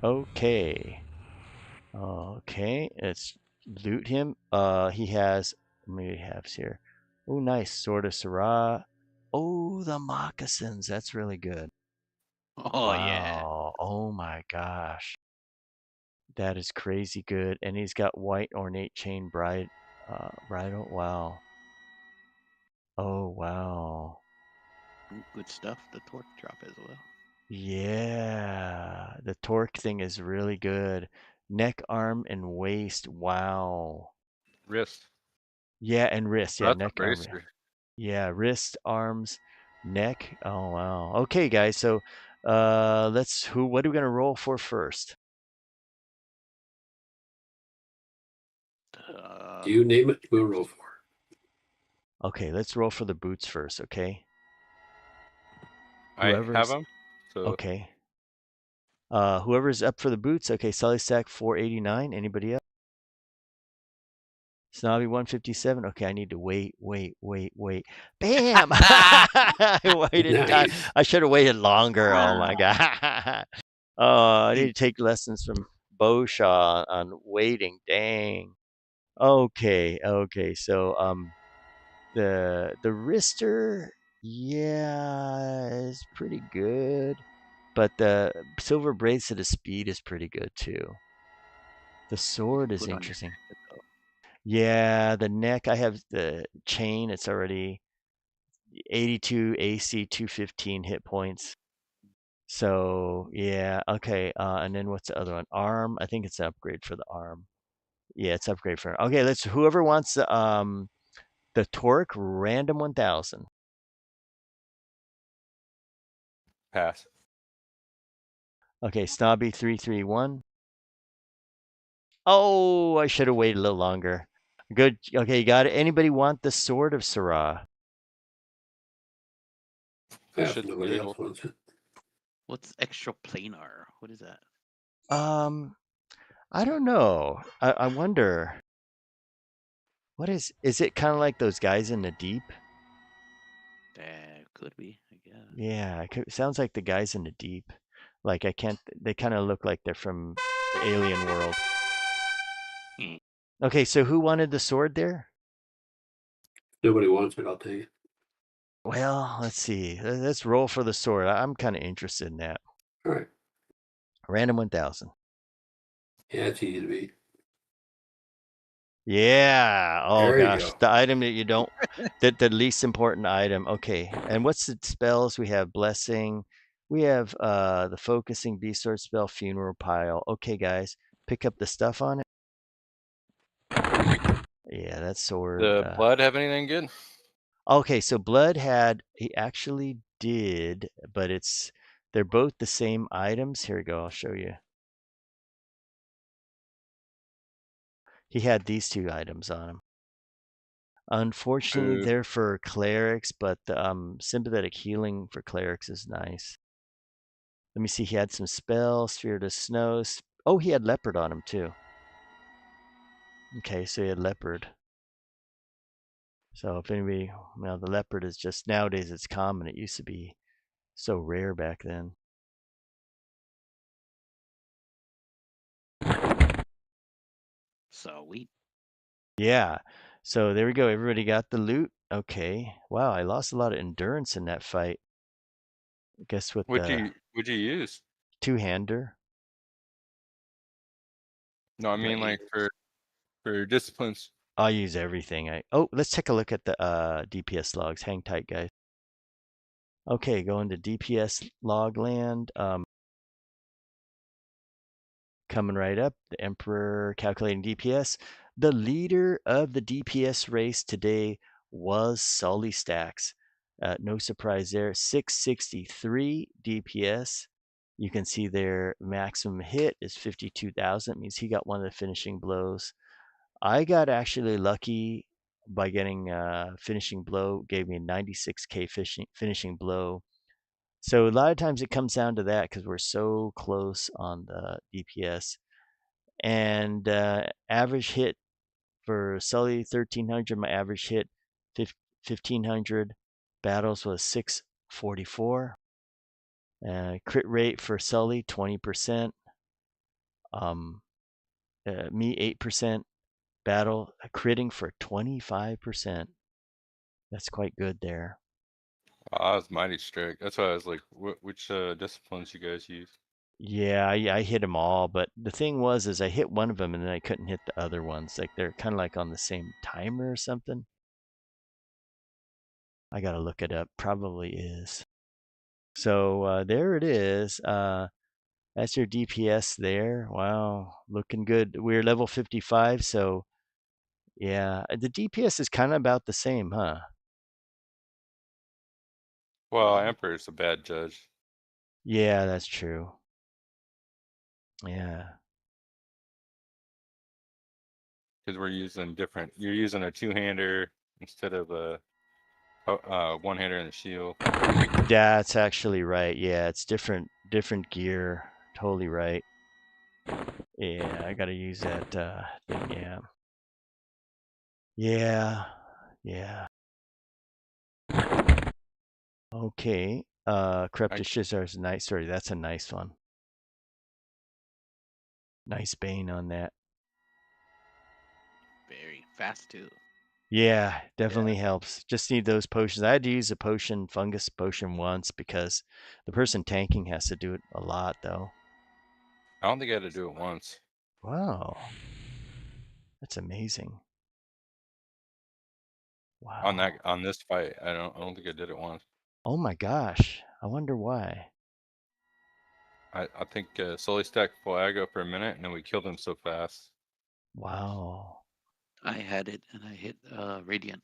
Okay. Okay. Let's loot him. He has. How many halves here? Oh, nice. Sword of Sarah. Oh, the moccasins. That's really good. Oh yeah. Wow. Oh my gosh. That is crazy good. And he's got white ornate chain bridle. Wow. Oh, wow. Ooh, good stuff. The torque drop as well. Yeah. The torque thing is really good. Neck, arm, and waist. Wow. Wrist. Yeah, and wrist. Oh, Yeah, that's a neck, arm. bracer. Yeah, wrist, arms, neck. Oh, wow. Okay, guys. So what are we gonna roll for first? You name it, we'll roll for it. Okay, let's roll for the boots first, okay? I have Whoever's them. So okay. Whoever's up for the boots, okay, Sully Stack 489. Anybody up? Snobby 157. Okay, I need to wait. Bam! I waited. Nice. I should have waited longer. Oh my god. Oh, I need to take lessons from Boshaw on waiting. Dang. Okay. So the wrister, yeah, is pretty good, but the silver bracelet of speed is pretty good too. The You sword can is put on your interesting. neck, though. Yeah, the neck, I have the chain. It's already 82 AC, 215 hit points. So yeah, okay. And then what's the other one? Arm. I think it's an upgrade for the arm. Yeah, it's upgrade for. Okay, let's. Whoever wants the torque random 1000. pass. Okay, Snobby 331. Oh, I should have waited a little longer. Good. Okay, you got it. Anybody want the sword of Sarah? Yeah, if Should nobody label. else wants it. What's extra planar? What is that? I don't know. I wonder. What is it kind of like those guys in the deep? That could be, I guess. Yeah, sounds like the guys in the deep. Like they kind of look like they're from the alien world. Hmm. Okay, so who wanted the sword there? Nobody wants it, I'll take it. Well, let's see. Let's roll for the sword. I'm kind of interested in that. All right. Random 1000. Yeah, it's easy to beat. Yeah. Oh There you gosh, go. the item that you don't, the least important item. Okay. And what's the spells? We have blessing. We have the focusing beast sword spell, funeral pile. Okay, guys, pick up the stuff on it. Yeah, that sword. The blood have anything good? Okay, so blood he actually did, but they're both the same items. Here we go. I'll show you. He had these two items on him. Unfortunately, Ooh. they're for clerics, but the sympathetic healing for clerics is nice. Let me see. He had some spells, Spirit of Snow. Oh, he had leopard on him too. Okay, so he had leopard. So if anybody, well, the leopard is just nowadays it's common. It used to be so rare back then. Sweet. Yeah. So there we go. Everybody got the loot. Okay. Wow, I lost a lot of endurance in that fight. I guess with Would the you use? two-hander. No, I mean like for disciplines. I'll use everything. Let's take a look at the DPS logs. Hang tight, guys. Okay, going to DPS log land. Coming right up, the Emperor calculating DPS. The leader of the DPS race today was Sully Stacks. No surprise there. 663 DPS. You can see their maximum hit is 52,000. Means he got one of the finishing blows. I got actually lucky by getting finishing blow. Gave me a 96k finishing blow. So a lot of times it comes down to that because we're so close on the DPS. And average hit for Sully 1300. My average hit 1500. Battles was 644. Crit rate for Sully 20%. Me 8%. Battle critting for 25%. That's quite good there. Oh, I was mighty strict. That's why I was like, which disciplines you guys use? Yeah, I hit them all, but the thing was is I hit one of them and then I couldn't hit the other ones. Like they're kind of like on the same timer or something. I gotta look it up. Probably is. So there it is. That's your DPS there. Wow, looking good. We're level 55, so yeah, the DPS is kind of about the same, huh? Well, Mhm. Emperor's a bad judge Yeah, that's true. Yeah. because we're using different. You're using a two-hander instead of a one-hander and a shield. That's actually right. Yeah, it's different gear. Totally right. Yeah, I gotta use that thing. Yeah. Yeah. Yeah. Okay. I, Crypt Shizar is nice. Sorry, that's a nice one. Nice bane on that. Very fast too. Yeah, yeah, definitely helps. Just need those potions. I had to use a potion, fungus potion once because the person tanking has to do it a lot though. I don't think I had to do it once Wow. That's amazing. on that Wow. on this fight. I don't think I did it once. Oh my gosh. I wonder why. I think Sully stacked full aggro for a minute, and then we killed him so fast. Wow. I had it and I hit radiant.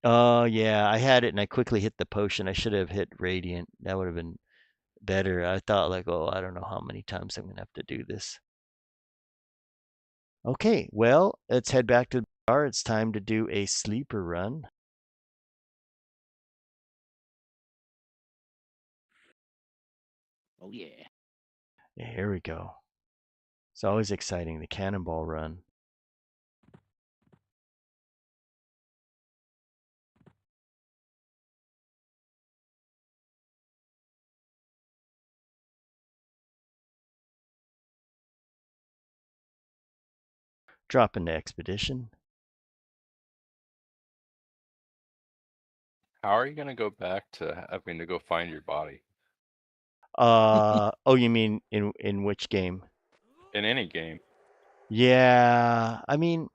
Oh yeah, I had it and I quickly hit the potion. I should have hit radiant. That would have been better. I thought like, oh, I don't know how many times I'm gonna have to do this. Okay, well, let's head back to the bar. It's time to do a sleeper run. Oh yeah. Yeah, here we go. It's always exciting, the cannonball run. Drop into expedition. How are you gonna go back to having to go find your body Oh, you mean in which game? in any game? Yeah, I mean,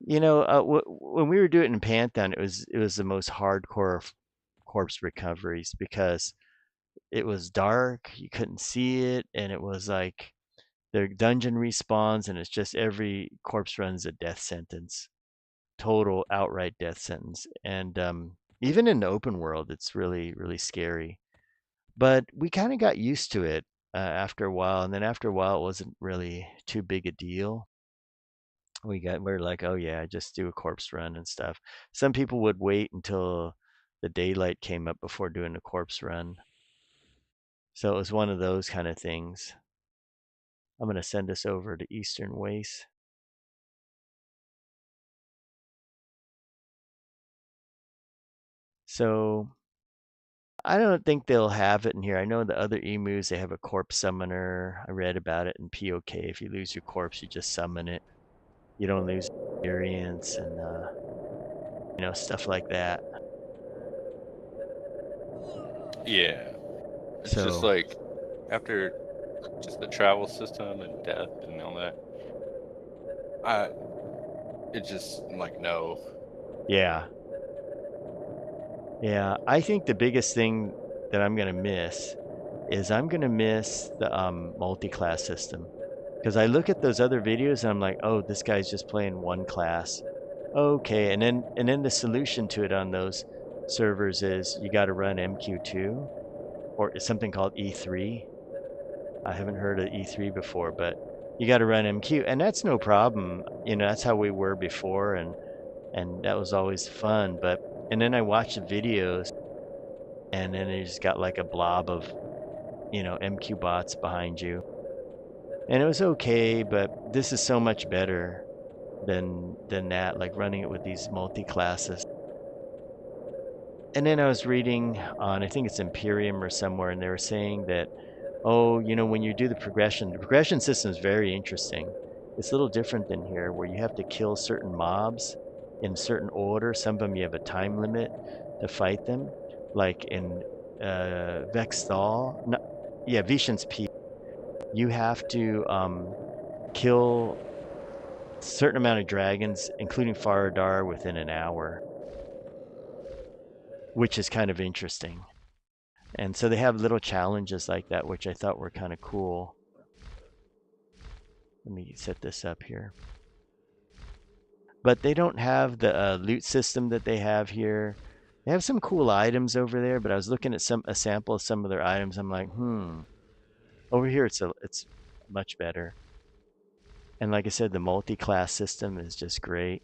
when we were doing it in Pantheon, it was the most hardcore corpse recoveries because it was dark, you couldn't see it, and it was like the dungeon respawns, and it's just every corpse run's a death sentence, total outright death sentence. And even in the open world, it's really really scary. But we kind of got used to it after a while, and then after a while, it wasn't really too big a deal. We're like, oh yeah, just do a corpse run and stuff. Some people would wait until the daylight came up before doing a corpse run. So it was one of those kind of things. I'm going to send us over to Eastern Waste. So I don't think they'll have it in here. I know the other emus, they have a corpse summoner. I read about it in POK. If you lose your corpse, you just summon it. You don't lose experience and stuff like that. Yeah, it's just So like after just the travel system and death and all that. I it just like no. yeah, yeah. I think the biggest thing that I'm gonna miss is I'm gonna miss the multi-class system because I look at those other videos and I'm like, oh, this guy's just playing one class. Okay, and then the solution to it on those servers is you got to run MQ2 or it's something called E3. I haven't heard of E3 before, but you got to run MQ, and that's no problem. That's how we were before, and that was always fun. But and then I watched the videos, and then it just got like a blob of MQ bots behind you, and it was okay. But this is so much better than that. Like running it with these multi classes. And then I was reading on, I think it's Imperium or somewhere, and they were saying that, oh, when you do the progression system is very interesting. It's a little different than here, where you have to kill certain mobs in certain order. Some of them you have a time limit to fight them, like in Vexthal. No, yeah, Vishen's Peak. You have to kill a certain amount of dragons, including Faradar, within an hour, which is kind of interesting. And so they have little challenges like that, which I thought were kind of cool. Let me set this up here. But they don't have the loot system that they have here. They have some cool items over there, but I was looking at a sample of some of their items. I'm like, over here it's much better. And like I said, the multi-class system is just great.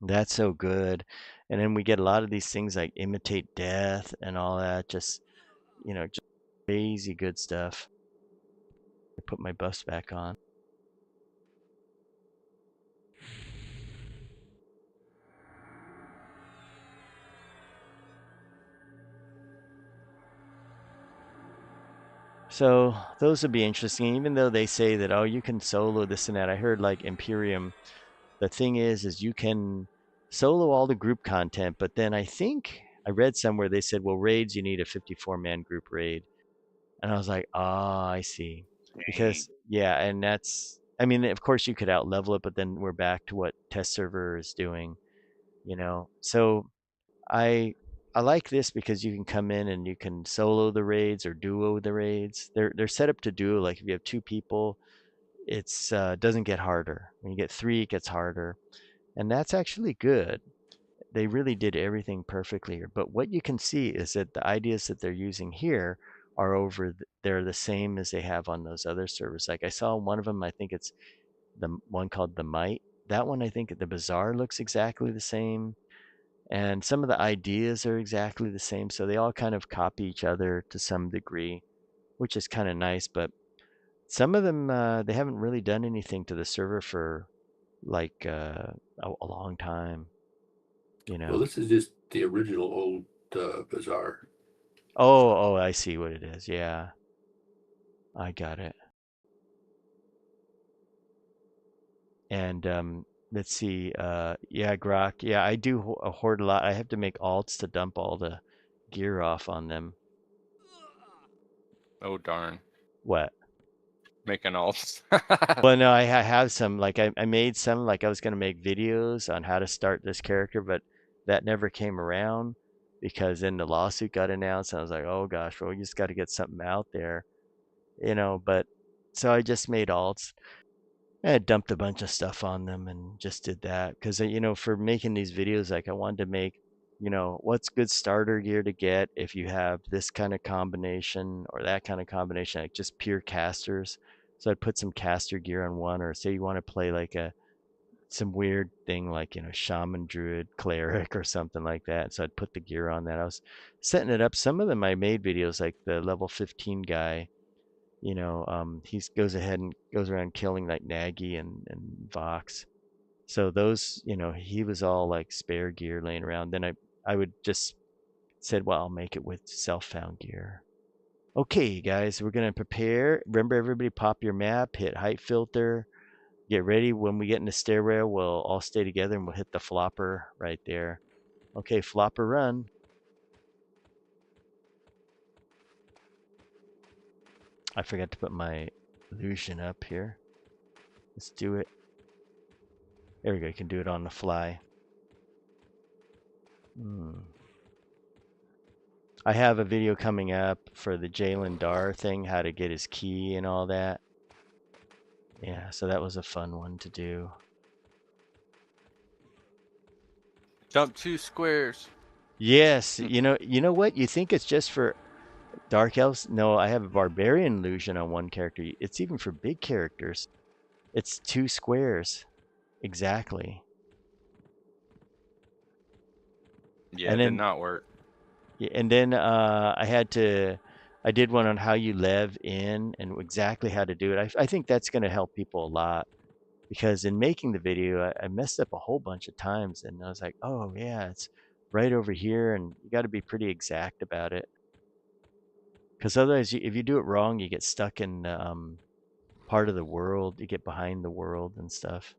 That's so good. And then we get a lot of these things like imitate death and all that. Just just crazy good stuff. I put my buffs back on. So those would be interesting, even though they say that, oh, you can solo this and that. I heard like Imperium, the thing is you can solo all the group content, but then I think I read somewhere they said, well, raids, you need a 54-man group raid. And I was like, I see. Dang. Because, yeah, and that's, I mean, of course you could out level it, but then we're back to what test server is doing, So I I like this because you can come in and you can solo the raids or duo the raids. They're set up to duo. Like if you have two people, it's doesn't get harder. When you get three, it gets harder, and that's actually good. They really did everything perfectly here. But what you can see is that the ideas that they're using here are they're the same as they have on those other servers. Like I saw one of them, I think it's the one called the Might. That one, I think the bazaar looks exactly the same. And some of the ideas are exactly the same. So they all kind of copy each other to some degree, which is kind of nice. But some of them, they haven't really done anything to the server for like a long time, Well, this is just the original old bazaar. Oh, I see what it is. Yeah, I got it. And let's see. Yeah, Grok. Yeah, I do hoard a lot. I have to make alts to dump all the gear off on them. Oh darn. What? Making alts. Well, no, I have some. Like I made some. Like I was gonna make videos on how to start this character, but that never came around because then the lawsuit got announced, and I was like, oh gosh, well, we just got to get something out there, But so I just made alts. I dumped a bunch of stuff on them and just did that because for making these videos, like I wanted to make, what's good starter gear to get if you have this kind of combination or that kind of combination, like just pure casters. So I'd put some caster gear on one, or say you want to play like some weird thing like shaman, druid, cleric, or something like that. So I'd put the gear on that. I was setting it up. Some of them I made videos, like the level 15 guy. He goes ahead and goes around killing like Nagy and Vox. So those, he was all like spare gear laying around. Then I would just said, well, I'll make it with self-found gear. Okay, guys, we're gonna prepare. Remember, everybody, pop your map, hit height filter, get ready. When we get in the stairwell, we'll all stay together and we'll hit the flopper right there. Okay, flopper run. I forgot to put my illusion up here. Let's do it. There we go. You can do it on the fly. I have a video coming up for the Jalen Dar thing, how to get his key and all that. Yeah, so that was a fun one to do. Jump 2 squares. Yes, you know what? You think it's just for dark elves? No, I have a barbarian illusion on one character. It's even for big characters. It's 2 squares. Exactly. Yeah, And it did then not work. yeah, and then I did one on how you lev in and exactly how to do it. I think that's going to help people a lot because in making the video, I messed up a whole bunch of times, and I was like, oh yeah, it's right over here, and you got to be pretty exact about it because otherwise, if you do it wrong, you get stuck in part of the world. You get behind the world and stuff.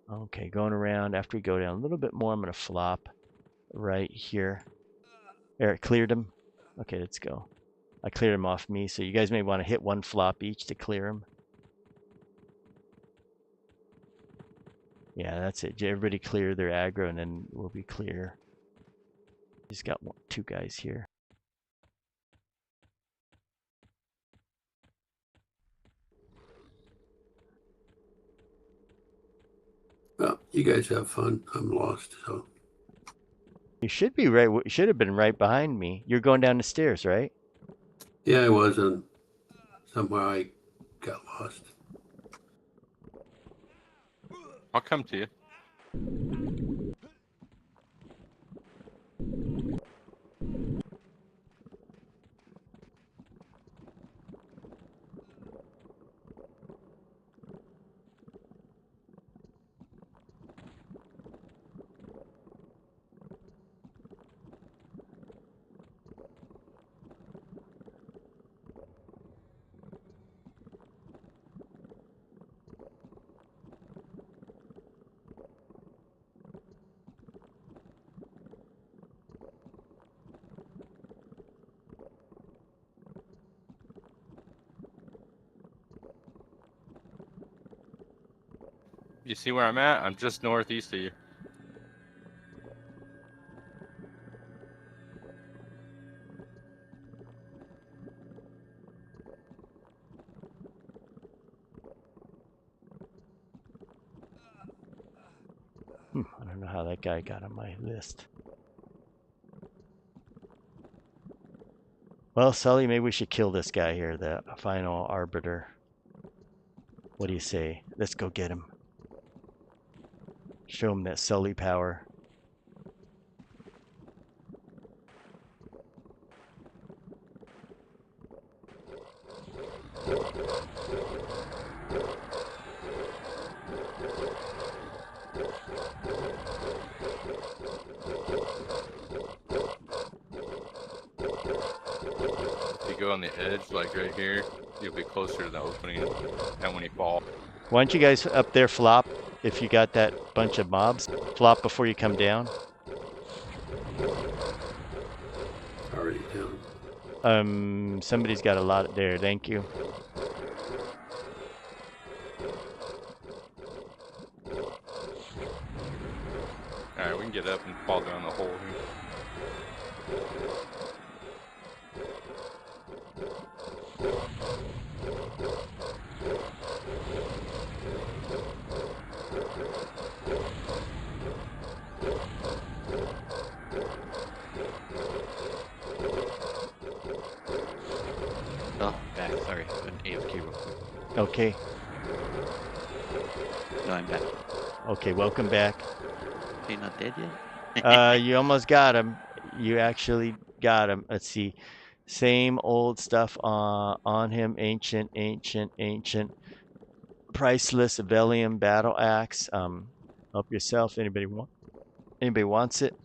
Okay, going around. After we go down a little bit more, I'm going to flop right here. There, it cleared him. Okay, let's go. I cleared them off me, so you guys may want to hit one flop each to clear them. Yeah, that's it. Everybody clear their aggro, and then we'll be clear. He's got two guys here. Well, you guys have fun. I'm lost, so. You should be right. You should have been right behind me. You're going down the stairs, right? Yeah, I was, and somehow I got lost. I'll come to you. You see where I'm at? I'm just northeast of you. I don't know how that guy got on my list. Well, Sully, maybe we should kill this guy here, the final arbiter. What do you say? Let's go get him. Show him that Sully power. If you go on the edge, like right here, you'll be closer to the opening. And when you fall, Why don't you guys up there flop if you got that bunch of mobs? Flop before you come down. Already down. Somebody's got a lot there. Thank you. alright, we can get up and fall down the hole here. Oh, back. Sorry, an AFK real quick. Okay. No, I'm back. Okay, welcome back. Okay, not dead yet? You almost got him. You actually got him. Let's see. Same old stuff on him. Ancient. Priceless Velium battle axe. Help yourself. Anybody wants it?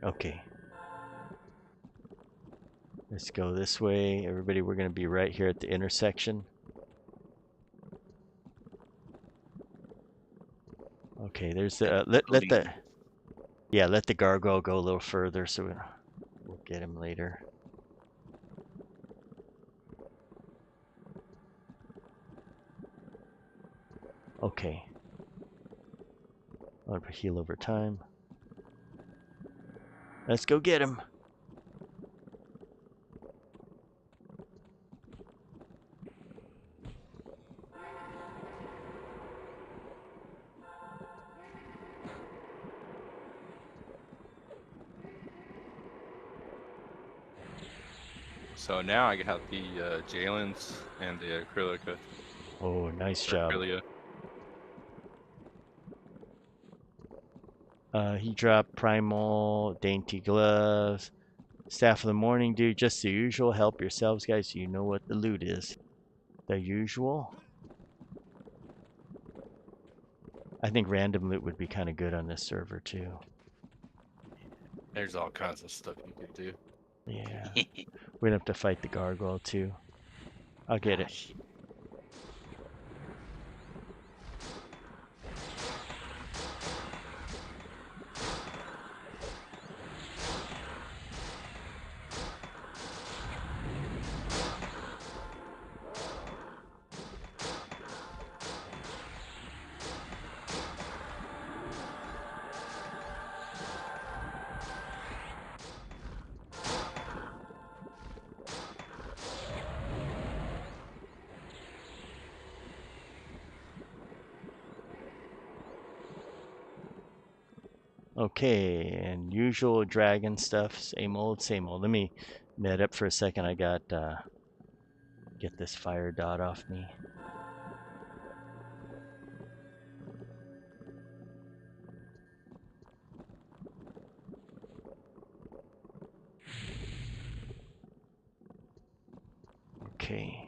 Okay. Let's go this way. Everybody, we're going to be right here at the intersection. Okay, there's the let the gargoyle go a little further so we'll get him later. Okay. I'll heal over time. Let's go get him. So now I have the Jalen's and the Acrylica. Oh, nice job. Acrylia. He dropped primal, dainty gloves, staff of the morning, dude. Just the usual. Help yourselves, guys. You know what the loot is. The usual. I think random loot would be kind of good on this server too. There's all kinds of stuff you could do. Yeah. We'd have to fight the gargoyle too. I'll get it. Okay, and usual dragon stuff, same old, same old. Let me net up for a second. I got get this fire dot off me. Okay.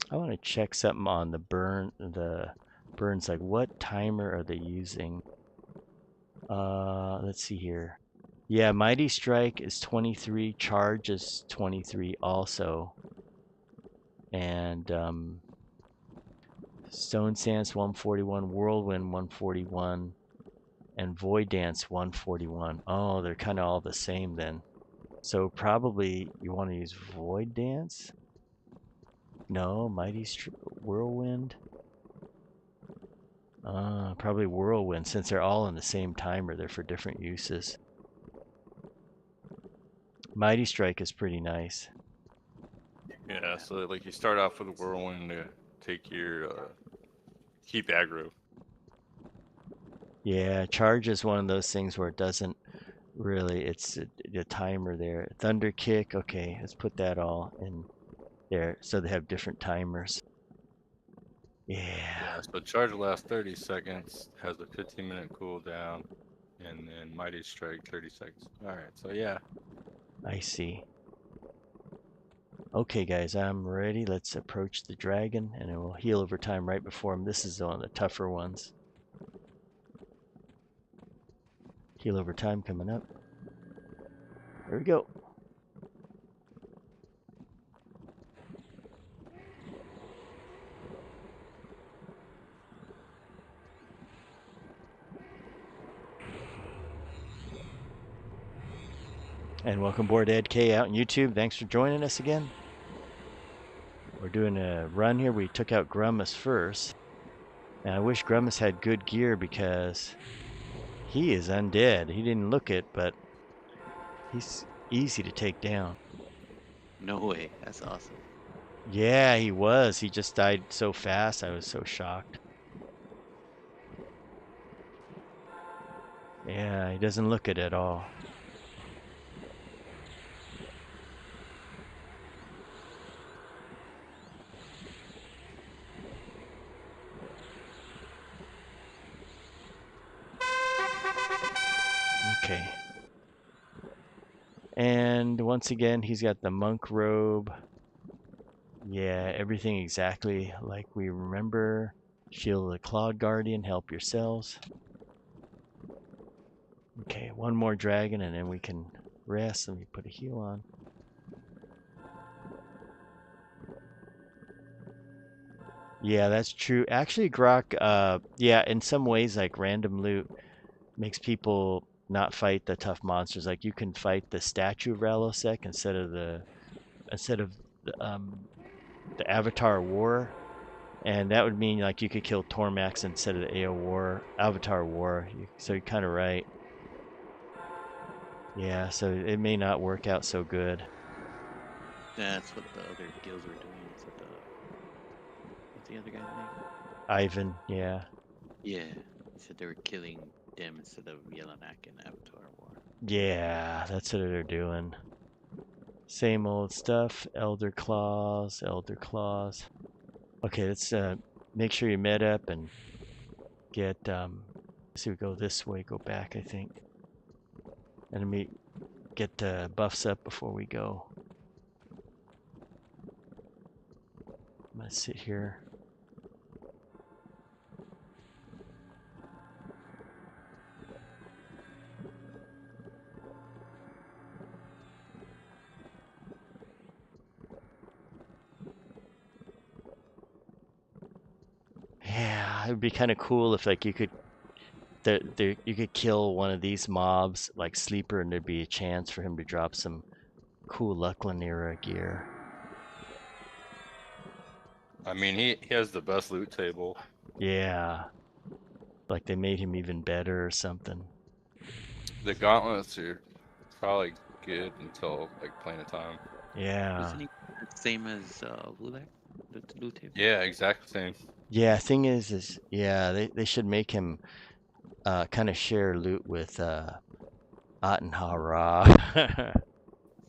I want to check something on the burns, like what timer are they using? Let's see here. Yeah, Mighty Strike is 23, Charge is 23 also. And Stone Stance 141, Whirlwind 141, and Void Dance 141. Oh, they're kind of all the same then. So probably you want to use Void Dance? No, Whirlwind. Probably Whirlwind, since they're all in the same timer. They're for different uses. Mighty Strike is pretty nice. Yeah, so like you start off with a whirlwind to take your keep aggro. Yeah, Charge is one of those things where it doesn't really, it's the timer there. Thunder Kick, okay, let's put that all in there so they have different timers. Yeah, Yeah, so charge lasts 30 seconds, has a 15-minute cooldown, and then Mighty Strike 30 seconds. Alright, so yeah. I see. Okay, guys, I'm ready. Let's approach the dragon, and it will heal over time right before him. This is one of the tougher ones. Heal over time coming up. There we go. And welcome aboard Ed K out on YouTube. Thanks for joining us again. We're doing a run here. We took out Grummus first. And I wish Grummus had good gear because he is undead. He didn't look it, but he's easy to take down. No way. That's awesome. Yeah, he was. He just died so fast. I was so shocked. Yeah, he doesn't look it at all. Okay. And once again, he's got the monk robe. Yeah, everything exactly like we remember. Shield of the Cloud Guardian, help yourselves. Okay, one more dragon and then we can rest. Let me put a heal on. Yeah, that's true. Actually, Grok, yeah, in some ways, like random loot makes people not fight the tough monsters. Like you can fight the statue of Ralosek instead of the the Avatar War, and that would mean like you could kill Tormax instead of the Avatar War. So you're kind of right. Yeah, so it may not work out so good. That's what the other guilds were doing. What's the other guy's name? Ivan, yeah. Yeah. He said they were killing them instead of Yelanak in Avatar War. Yeah, that's what they're doing. Same old stuff. Elder Claws, Elder Claws. Okay, let's make sure you med up and get, see, we go this way, go back, I think. And let me get buffs up before we go. I'm gonna sit here. Yeah, it would be kind of cool if like you could you could kill one of these mobs like Sleeper and there'd be a chance for him to drop some cool Luckland era gear. I mean, he has the best loot table. Yeah. Like they made him even better or something. The gauntlets are probably good until like Planet Time. Yeah. Isn't he Same as blue there, the blue table. Yeah, exactly same. Yeah, thing is yeah, they should make him kind of share loot with Attenhara.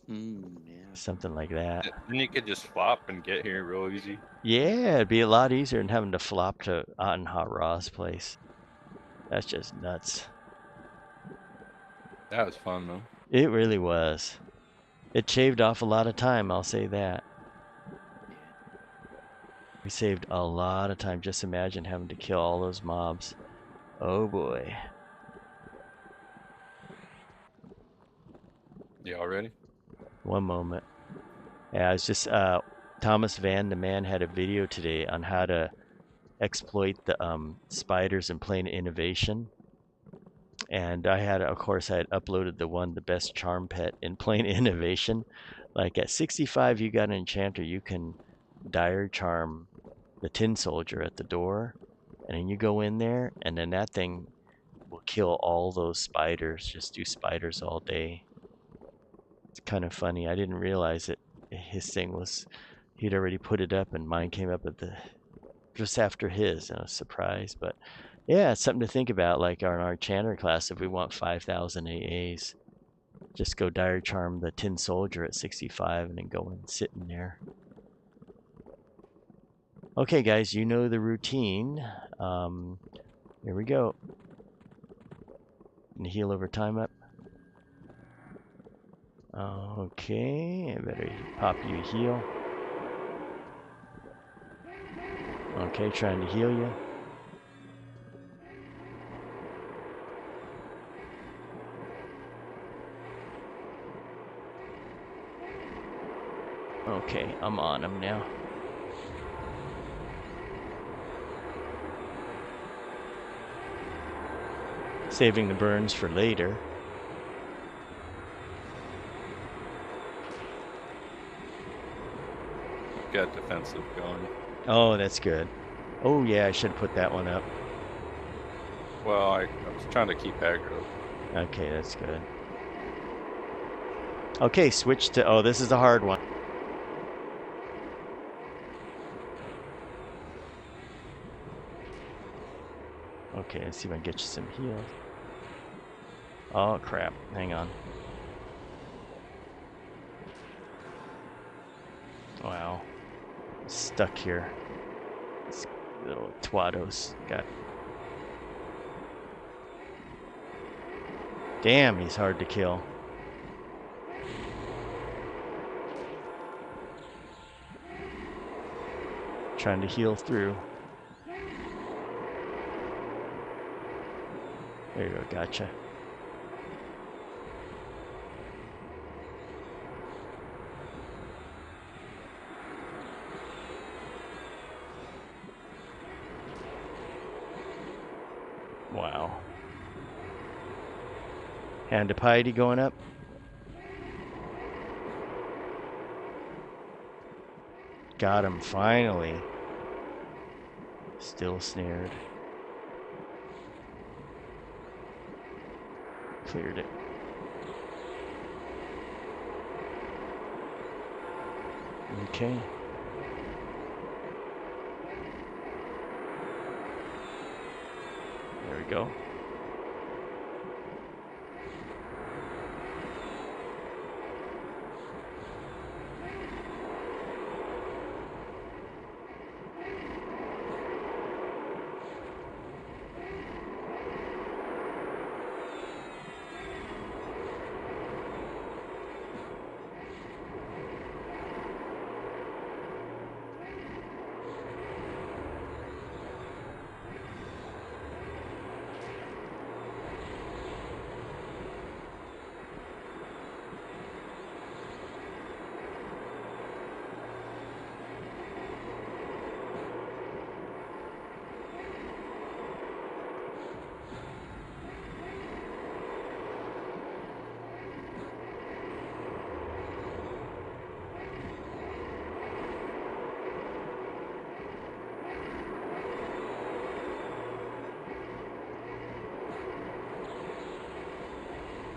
Yeah. Something like that. Then you could just flop and get here real easy. Yeah, it'd be a lot easier than having to flop to Attenhara's place. That's just nuts. That was fun though. It really was. It shaved off a lot of time, I'll say that. We saved a lot of time. Just imagine having to kill all those mobs. Oh boy. You all ready? One moment. Yeah, it's just Thomas Van the Man had a video today on how to exploit the spiders in plain innovation. And I had, of course, I had uploaded the best charm pet in plain innovation. Like at 65, you got an enchanter, you can dire charm the tin soldier at the door, and then you go in there, and then that thing will kill all those spiders. Just do spiders all day. It's kind of funny. I didn't realize it. His thing was, he'd already put it up, and mine came up at the just after his, and I was surprised. But yeah, it's something to think about. Like on our enchanter class, if we want 5,000 AAs, just go dire charm the tin soldier at 65, and then go and sit in there. Okay, guys, you know the routine. Here we go. And heal over time up. Okay, I better pop you a heal. Okay, trying to heal you. Okay, I'm on him now. Saving the burns for later. Got defensive going. Oh, that's good. Oh yeah, I should put that one up. Well, I was trying to keep aggro. Okay, that's good. Okay, switch to, oh, this is a hard one. Okay, let's see if I can get you some heals. Oh crap, hang on. Wow. Stuck here. This little twados got... Damn, he's hard to kill. Trying to heal through. There you go, gotcha. Wow. Hand of piety going up. Got him finally. Still snared. Cleared it. Okay. There we go.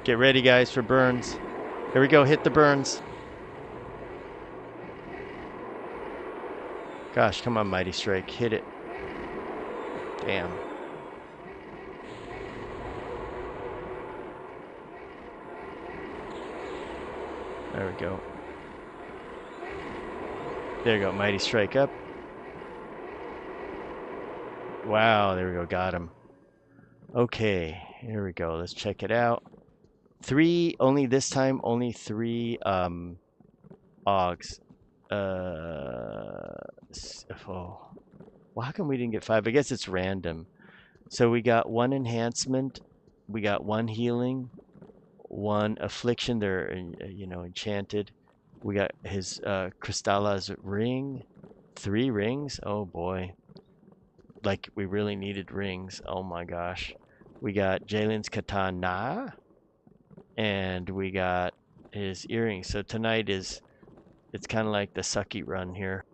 Get ready, guys, for burns. Here we go, hit the burns. Gosh, come on, Mighty Strike. Hit it. Damn. There we go. There you go. Mighty Strike up. Wow, there we go. Got him. Okay, here we go. Let's check it out. Only this time, only 3 Augs. Oh. Well, how come we didn't get 5? I guess it's random. So we got 1 enhancement, we got 1 healing, 1 affliction. They're enchanted. We got his Crystala's ring, 3 rings. Oh boy, like we really needed rings. Oh my gosh. We got Jalen's katana, and we got his earrings. So tonight it's kind of like the sucky run here.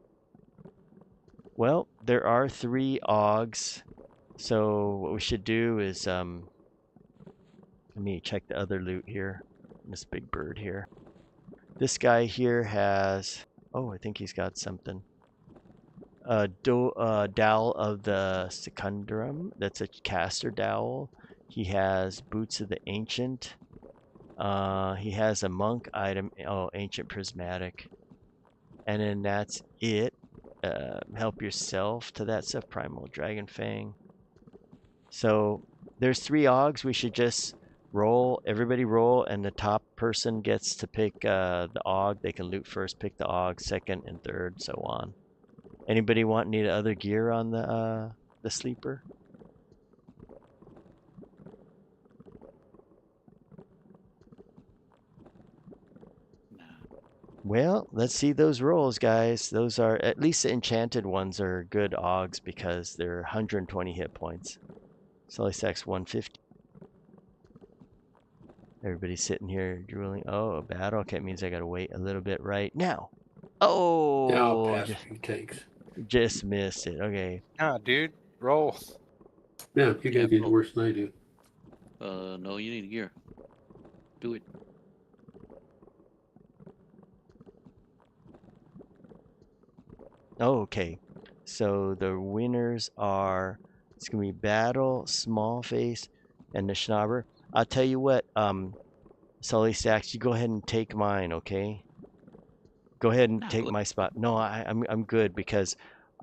Well, there are 3 Augs. So what we should do is let me check the other loot here. This big bird here. This guy here has, oh, I think he's got something. Dowel of the Secundrum. That's a caster dowel. He has Boots of the Ancient. He has a monk item. Oh, Ancient Prismatic. And then that's it. Help yourself to that stuff. Primal Dragon Fang. So there's 3 Augs. We should just roll. Everybody roll, and the top person gets to pick the Aug. They can loot first, pick the Aug, second, and third, so on. Anybody want any other gear on the sleeper? Nah. Well, let's see those rolls, guys. Those are, at least the enchanted ones are good Augs because they're 120 hit points. Sully stacks 150. Everybody's sitting here drooling. Oh, a battle. Okay, it means I gotta wait a little bit right now. Now Oh, pass a few tanks. just missed it. Okay. Ah, dude, roll. Yeah, you Yeah, guys get bro. worse than I do. No, you need gear. Do it. Oh, okay. So the winners are, it's gonna be Battle, Small Face, and the Schnauber. I'll tell you what, Sully Stacks, you go ahead and take mine, okay? Go ahead and Nah, take go my spot. No, I'm good because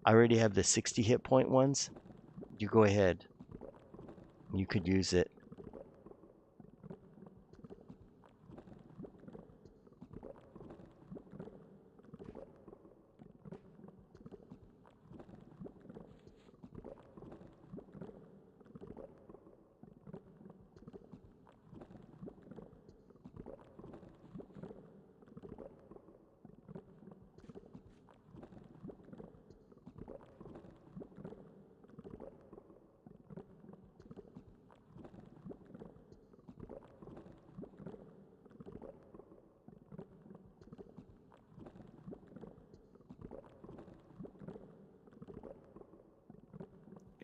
I already have the 60 hit point ones. You go ahead. You could use it.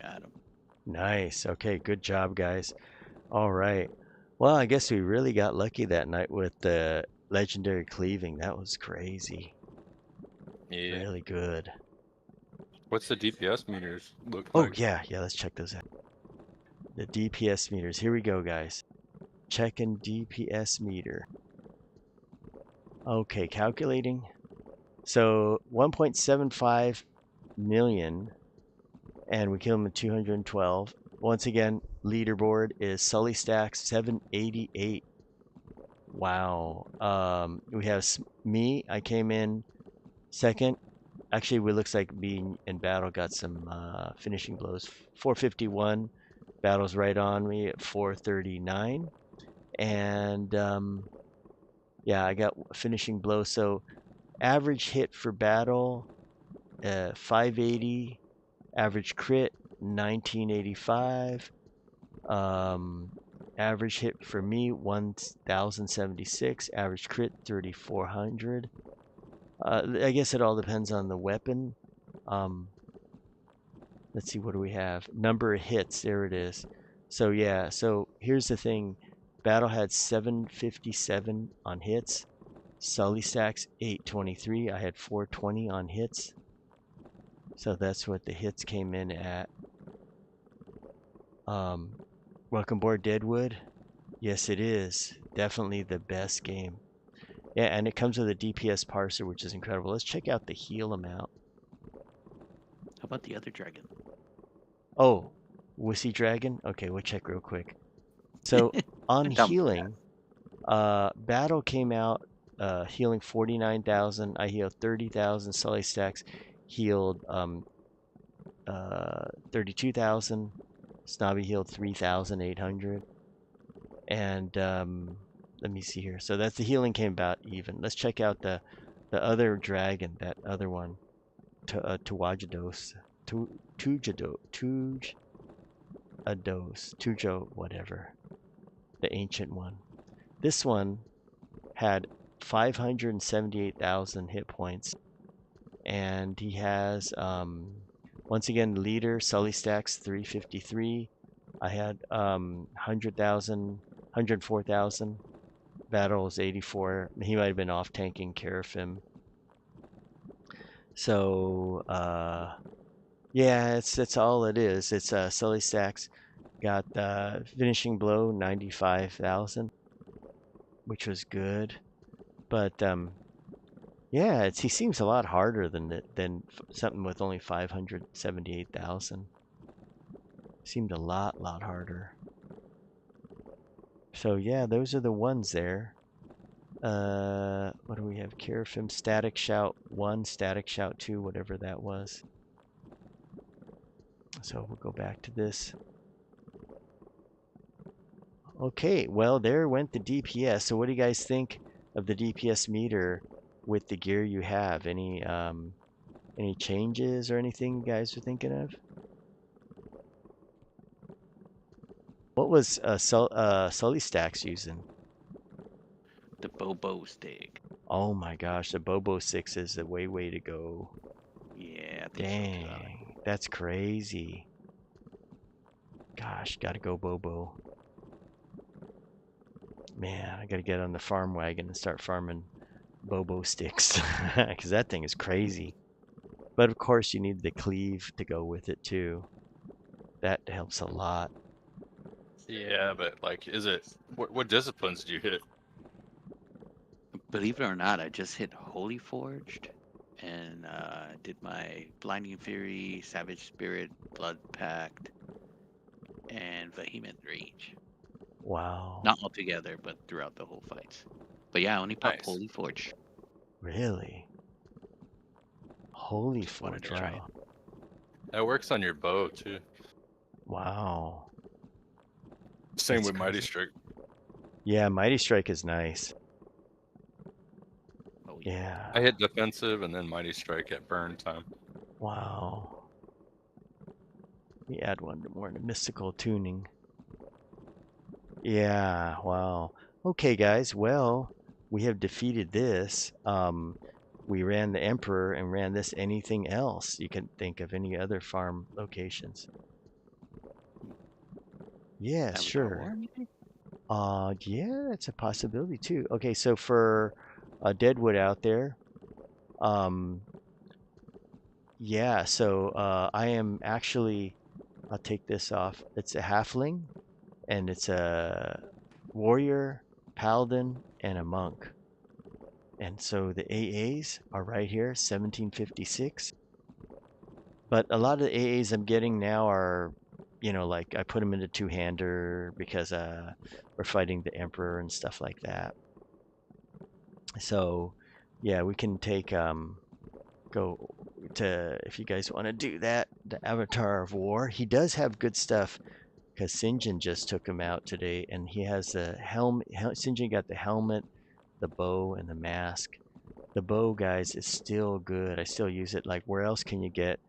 got him. Nice. Okay, good job, guys. All right. Well, I guess we really got lucky that night with the legendary cleaving. That was crazy. Yeah. Really good. What's the DPS meters look Oh, like? yeah, let's check those out. The DPS meters. Here we go, guys. Checking DPS meter. Okay, calculating. So 1.75 million, and we kill him in 212. Once again, leaderboard is Sully Stacks 788. Wow. We have me. I came in second. Actually, it looks like me and Battle got some finishing blows. 451. Battle's right on me at 439. And yeah, I got finishing blow. So average hit for Battle 580. Average crit 1985. Average hit for me 1076. Average crit 3400. I guess it all depends on the weapon. Let's see, what do we have? Number of hits, there it is. So yeah, so here's the thing. Battle had 757 on hits. Sully Stacks 823. I had 420 on hits. So that's what the hits came in at. Welcome aboard, Deadwood. Yes, it is. Definitely the best game. Yeah, and it comes with a DPS parser, which is incredible. Let's check out the heal amount. How about the other dragon? Oh, Wussy Dragon? Okay, we'll check real quick. So on Dumb healing, Battle came out healing 49,000. I healed 30,000. Sully Stacks healed 32,000. Snobby healed 3,800. And let me see here. So that's the healing came about even. Let's check out the other dragon, that other one, Tuwajados, Tujo, whatever, the ancient one. This one had 578,000 hit points, and he has once again leader Sully Stacks 353. I had 100,000, 104,000. Battles 84. He might have been off tanking Carafim. So yeah, it's all it is. It's Sully Stacks got finishing blow 95,000, which was good. But yeah, he seems a lot harder than something with only 578,000. Seemed a lot harder. So yeah, those are the ones there. What do we have? Carafim, Static Shout 1, Static Shout 2, whatever that was. So we'll go back to this. Okay, well, there went the DPS. So what do you guys think of the DPS meter with the gear you have? Any changes or anything you guys are thinking of? What was Sully Stacks using? The Bobo stick. Oh my gosh, the Bobo 6 is the way to go. Yeah, I think so too. Dang, that's crazy. Gosh, gotta go Bobo. Man, I gotta get on the farm wagon and start farming Bobo sticks. Because that thing is crazy. But of course, you need the cleave to go with it too. That helps a lot. Yeah, but like, is it what disciplines did you hit? Believe it or not, I just hit Holy Forged and did my Blinding Fury, Savage Spirit, Blood Pact, and Vehement Rage. Wow. Not all together, but throughout the whole fights. But yeah, I only popped Nice. Holy Forge. Really? Holy Just wanted Forge, to try wow. it. That works on your bow too. Wow. Same That's with Mighty crazy. Strike. Yeah, Mighty Strike is nice. Oh I Yeah. hit defensive and then Mighty Strike at burn time. Wow. We add one more to mystical tuning. Yeah, wow. Okay, guys. Well, we have defeated this. We ran the Emperor and ran this. Anything else you can think of? Any other farm locations? Yeah, Avatar sure. War, maybe? Yeah, it's a possibility too. Okay, so for Deadwood out there, um, yeah, so I am actually, I'll take this off. It's a halfling, and it's a warrior, paladin, and a monk. And so the AAs are right here, 1756. But a lot of the AAs I'm getting now are, like I put them into two-hander because we're fighting the Emperor and stuff like that. So, yeah, we can take go to, if you guys want to do that, the Avatar of War. He does have good stuff because Sinjin just took him out today, and he has the helmet. Sinjin got the helmet, the bow, and the mask. The bow, guys, is still good. I still use it. Like, where else can you get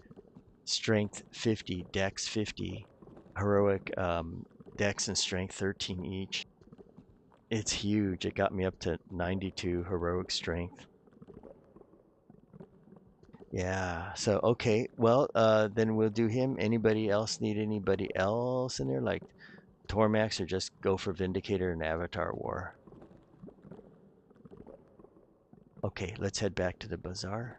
strength 50, dex 50, heroic dex and strength 13 each? It's huge. It got me up to 92 heroic strength. Yeah. So okay. Well, then we'll do him. Anybody else need anybody else in there, like Tormax, or just go for Vindicator and Avatar War? Okay, let's head back to the bazaar.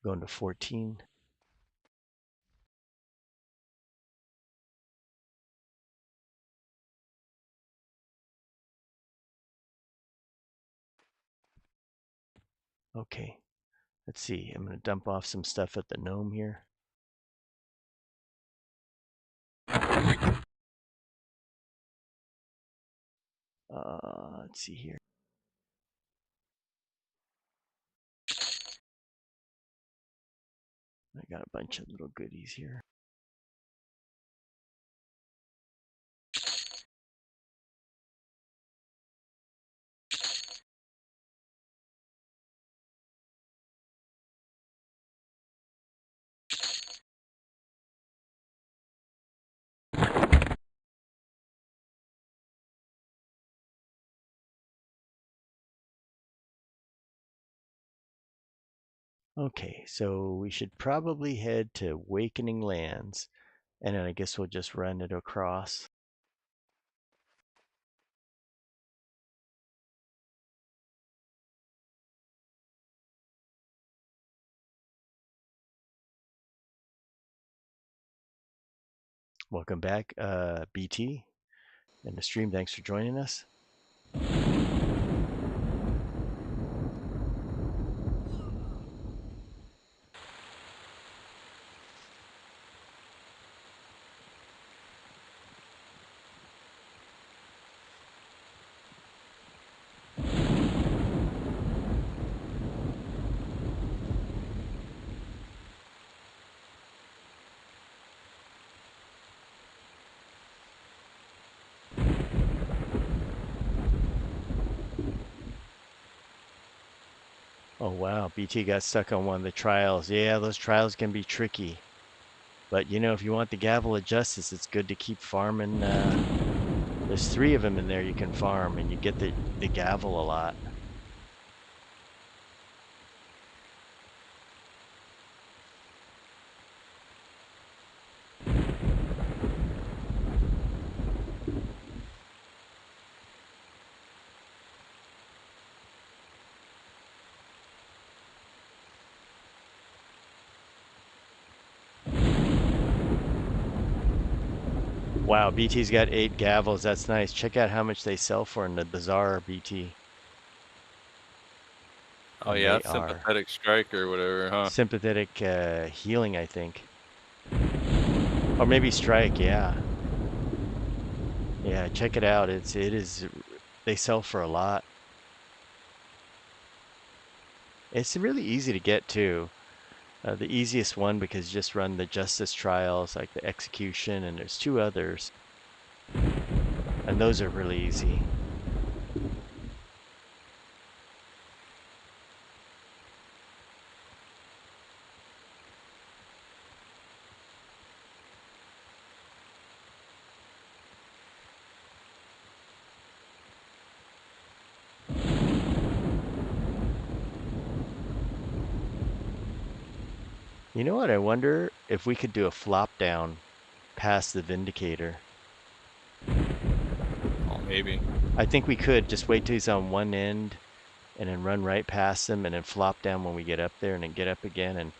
Going to 14. Okay, let's see. I'm going to dump off some stuff at the gnome here. Let's see here. I got a bunch of little goodies here. Okay, so we should probably head to Awakening Lands, and then I guess we'll just run it across. Welcome back, BT, in the stream. Thanks for joining us. Oh wow, BT got stuck on one of the trials. Yeah, those trials can be tricky. But you know, if you want the gavel of justice, it's good to keep farming. There's 3 of them in there you can farm, and you get the gavel a lot. Wow, BT's got 8 gavels. That's nice. Check out how much they sell for in the bazaar, BT. Oh And yeah, they that's are sympathetic strike or whatever, huh? sympathetic healing, I think. Or maybe strike, yeah. Yeah, check it out. It is they sell for a lot. It's really easy to get too. The easiest one because you just run the justice trials, like the execution, and there's 2 others. And those are really easy. You know what? I wonder if we could do a flop down past the Vindicator. Oh, maybe. I think we could just wait till he's on one end and then run right past him and then flop down when we get up there and then get up again. And,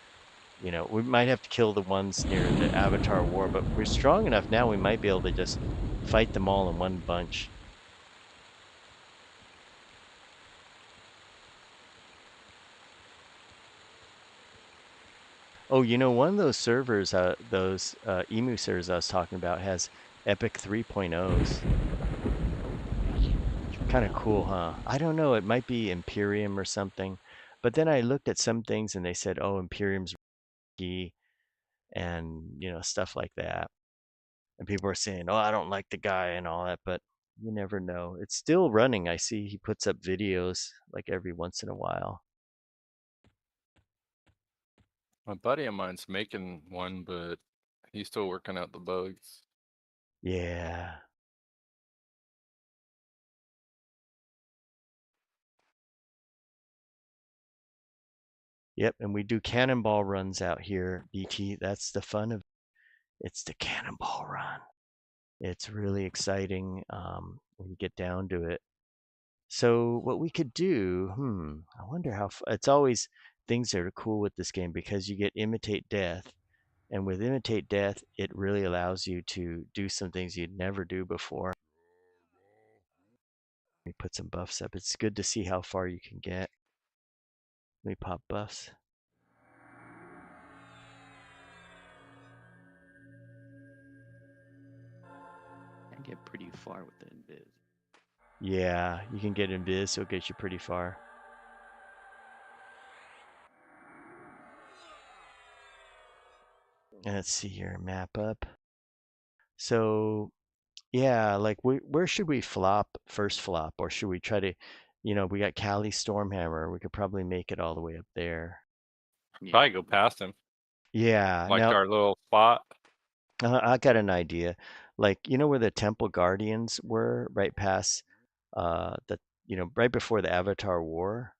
you know, we might have to kill the ones near the Avatar War, but we're strong enough now we might be able to just fight them all in one bunch. Oh, you know, one of those servers, those emu servers I was talking about has Epic 3.0s. Kind of cool, huh? I don't know. It might be Imperium or something. But then I looked at some things and they said, oh, Imperium's key and, you know, stuff like that. And people are saying, oh, I don't like the guy and all that. But you never know. It's still running. I see he puts up videos like every once in a while. My buddy of mine's making one, but he's still working out the bugs. Yeah. Yep. And we do cannonball runs out here, BT. That's the fun of it's the cannonball run. It's really exciting when you get down to it. So what we could do, I wonder how it's always things that are cool with this game because you get imitate death. And with imitate death, it really allows you to do some things you'd never do before. Let me put some buffs up. It's good to see how far you can get. Let me pop buffs. I get pretty far with the invis. Yeah, you can get invis, so it gets you pretty far. Let's see your map up. So yeah, like where should we flop first flop, or should we try to, we got Cali Stormhammer. We could probably make it all the way up there. Yeah. Probably go past him. Yeah. Like Now our little spot. I got an idea. Like where the Temple Guardians were, right past the right before the Avatar War.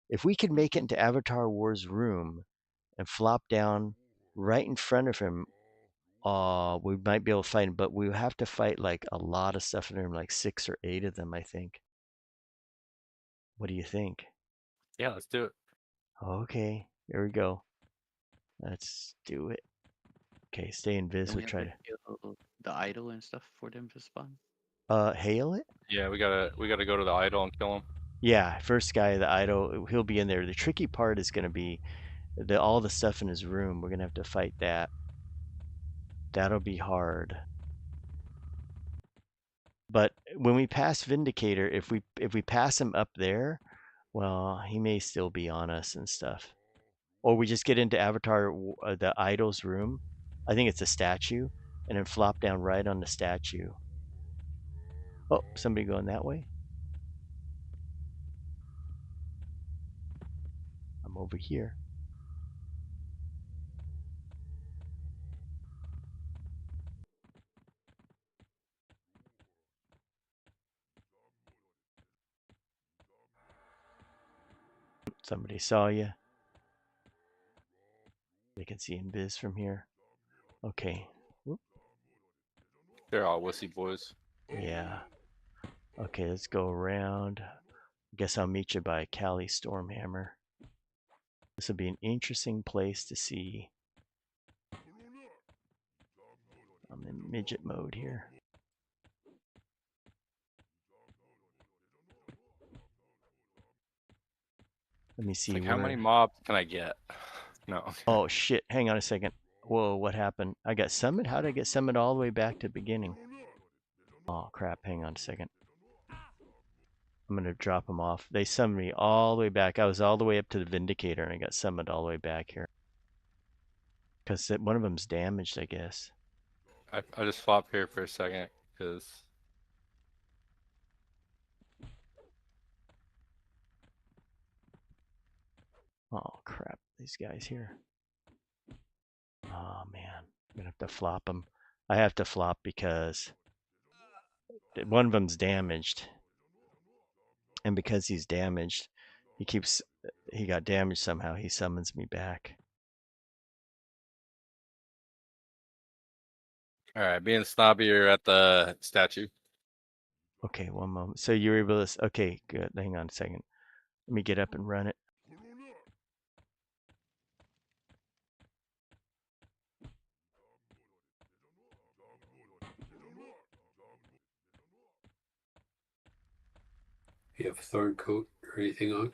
If we could make it into Avatar War's room and flop down right in front of him, we might be able to fight him, but we have to fight like a lot of stuff in the room, like 6 or 8 of them, I think. What do you think? Yeah, let's do it. Okay, here we go. Let's do it. Okay, stay invis. Don't We'll we have try to kill the idol and stuff for them to spawn? to hail it. Yeah, we gotta go to the idol and kill him. Yeah, first guy, the idol, he'll be in there. The tricky part is gonna be all the stuff in his room. We're gonna have to fight that. That'll be hard. But when we pass Vindicator, if we pass him up there, well, he may still be on us and stuff. Or we just get into Avatar, the idol's room. I think it's a statue, and then flop down right on the statue. Oh, somebody going that way? I'm over here. Somebody saw you. They can see invis from here. Okay. Whoop. They're all wussy boys. Yeah. Okay, let's go around. Guess I'll meet you by Cali Stormhammer. This will be an interesting place to see. I'm in midget mode here. Let me It's see like, where. how many mobs can I get? No. Oh shit! Hang on a second. Whoa, what happened? I got summoned. How did I get summoned all the way back to the beginning? Oh crap! Hang on a second. I'm gonna drop them off. They summoned me all the way back. I was all the way up to the Vindicator, and I got summoned all the way back here. Because one of them's damaged, I guess. I just flop here for a second because Oh crap! These guys here. Oh man, I'm gonna have to flop them. I have to flop because one of them's damaged, and because he's damaged, he got damaged somehow. He summons me back. all right, being snobby, you're at the statue. Okay, one moment. So you're able to. Okay, good. Hang on a second. Let me get up and run it. You have a thorn coat or anything on?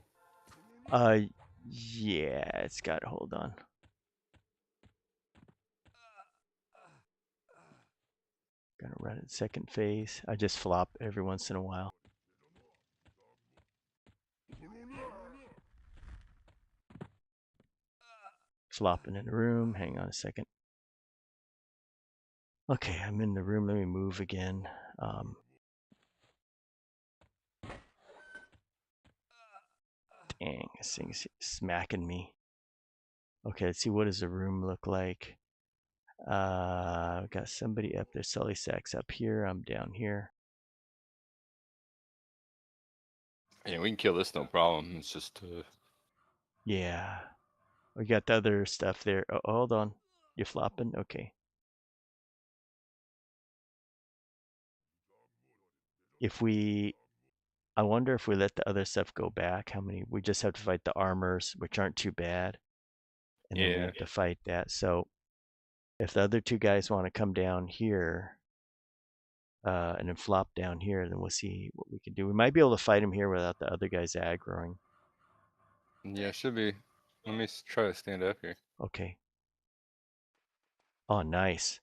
Yeah, it's got. Hold on. Gonna run it second phase. I just flop every once in a while. Flopping in the room. Hang on a second. Okay, I'm in the room. Let me move again. Dang, this thing's smacking me. Okay, let's see. What does the room look like? I've got somebody up there. Sully Sack's up here. I'm down here. Yeah, we can kill this, no problem. It's just Yeah. We got the other stuff there. Oh, hold on. You're flopping? Okay. If we I wonder if we let the other stuff go back, how many? We just have to fight the armors, which aren't too bad. And then we Yeah. have to fight that. So if the other two guys want to come down here and then flop down here, then we'll see what we can do. We might be able to fight him here without the other guys aggroing. Yeah, should be. Let me try to stand up here. Okay. Oh, nice.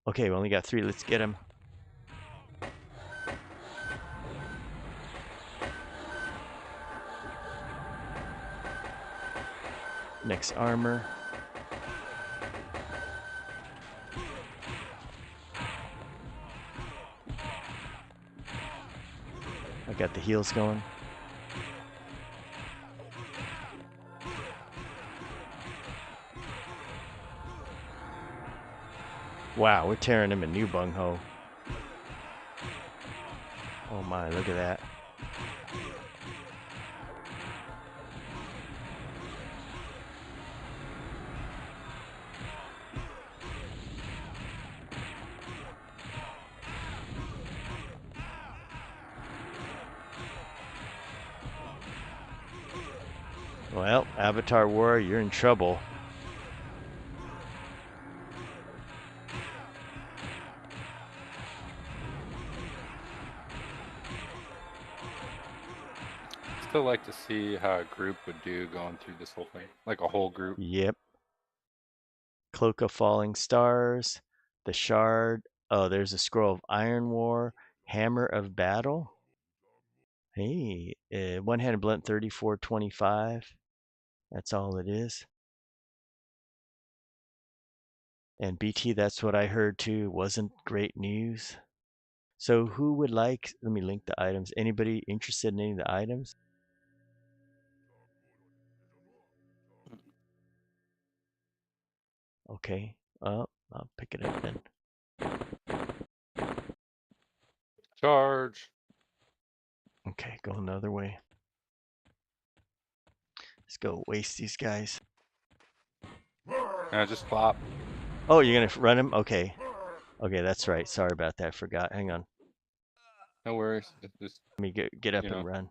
Okay, we only got 3. Let's get him. Next armor. I got the heals going. Wow, we're tearing him a new bung-ho. Oh my, look at that. Well, Avatar War, you're in trouble. Still like to see how a group would do going through this whole thing, like a whole group. Yep. Cloak of Falling Stars, the Shard. Oh, there's a Scroll of Iron War, Hammer of Battle. Hey, one-handed blunt 34.25. That's all it is. And BT, that's what I heard too. Wasn't great news. So who would like, let me link the items. Anybody interested in any of the items? Okay. I'll pick it up then. Charge. Okay, go another way. Let's go waste these guys. Just flop. Oh, you're gonna run him? Okay. Okay, that's right. Sorry about that. Forgot. Hang on. No worries. It's just, Let me get up and run.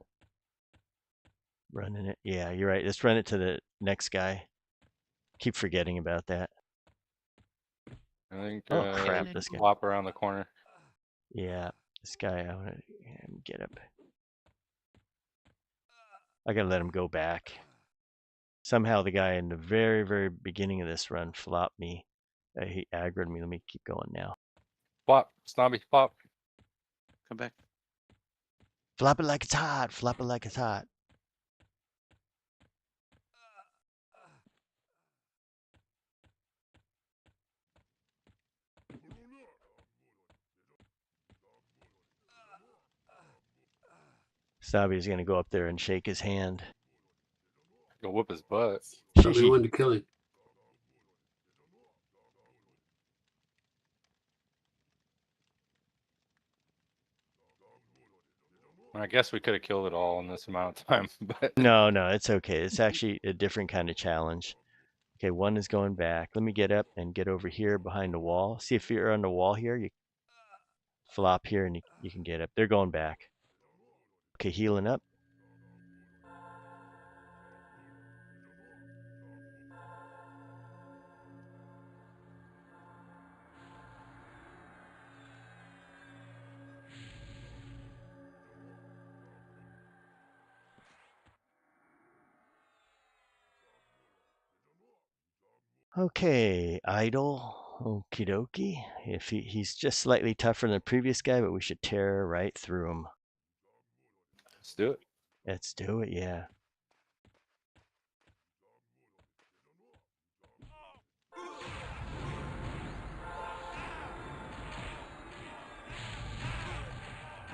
Running it. Yeah, you're right. Let's run it to the next guy. Keep forgetting about that. I think Oh crap! This guy. flop around the corner. Yeah, this guy. I want to get up. I gotta let him go back. Somehow the guy in the very, very beginning of this run flopped me. He aggroed me. Let me keep going now. Flop, snobby, flop. Come back. Flop it like it's hot. Flop it like it's hot. Snobby's gonna go up there and shake his hand. Go whip his butt. Probably wanted to kill him. I guess we could have killed it all in this amount of time, but No, it's okay. It's actually a different kind of challenge. Okay, one is going back. Let me get up and get over here behind the wall. See if you're on the wall here. You flop here and you can get up. They're going back. Okay, healing up. Okay, idle. Okie dokie. If he's just slightly tougher than the previous guy, but we should tear right through him. let's do it. Let's do it, yeah.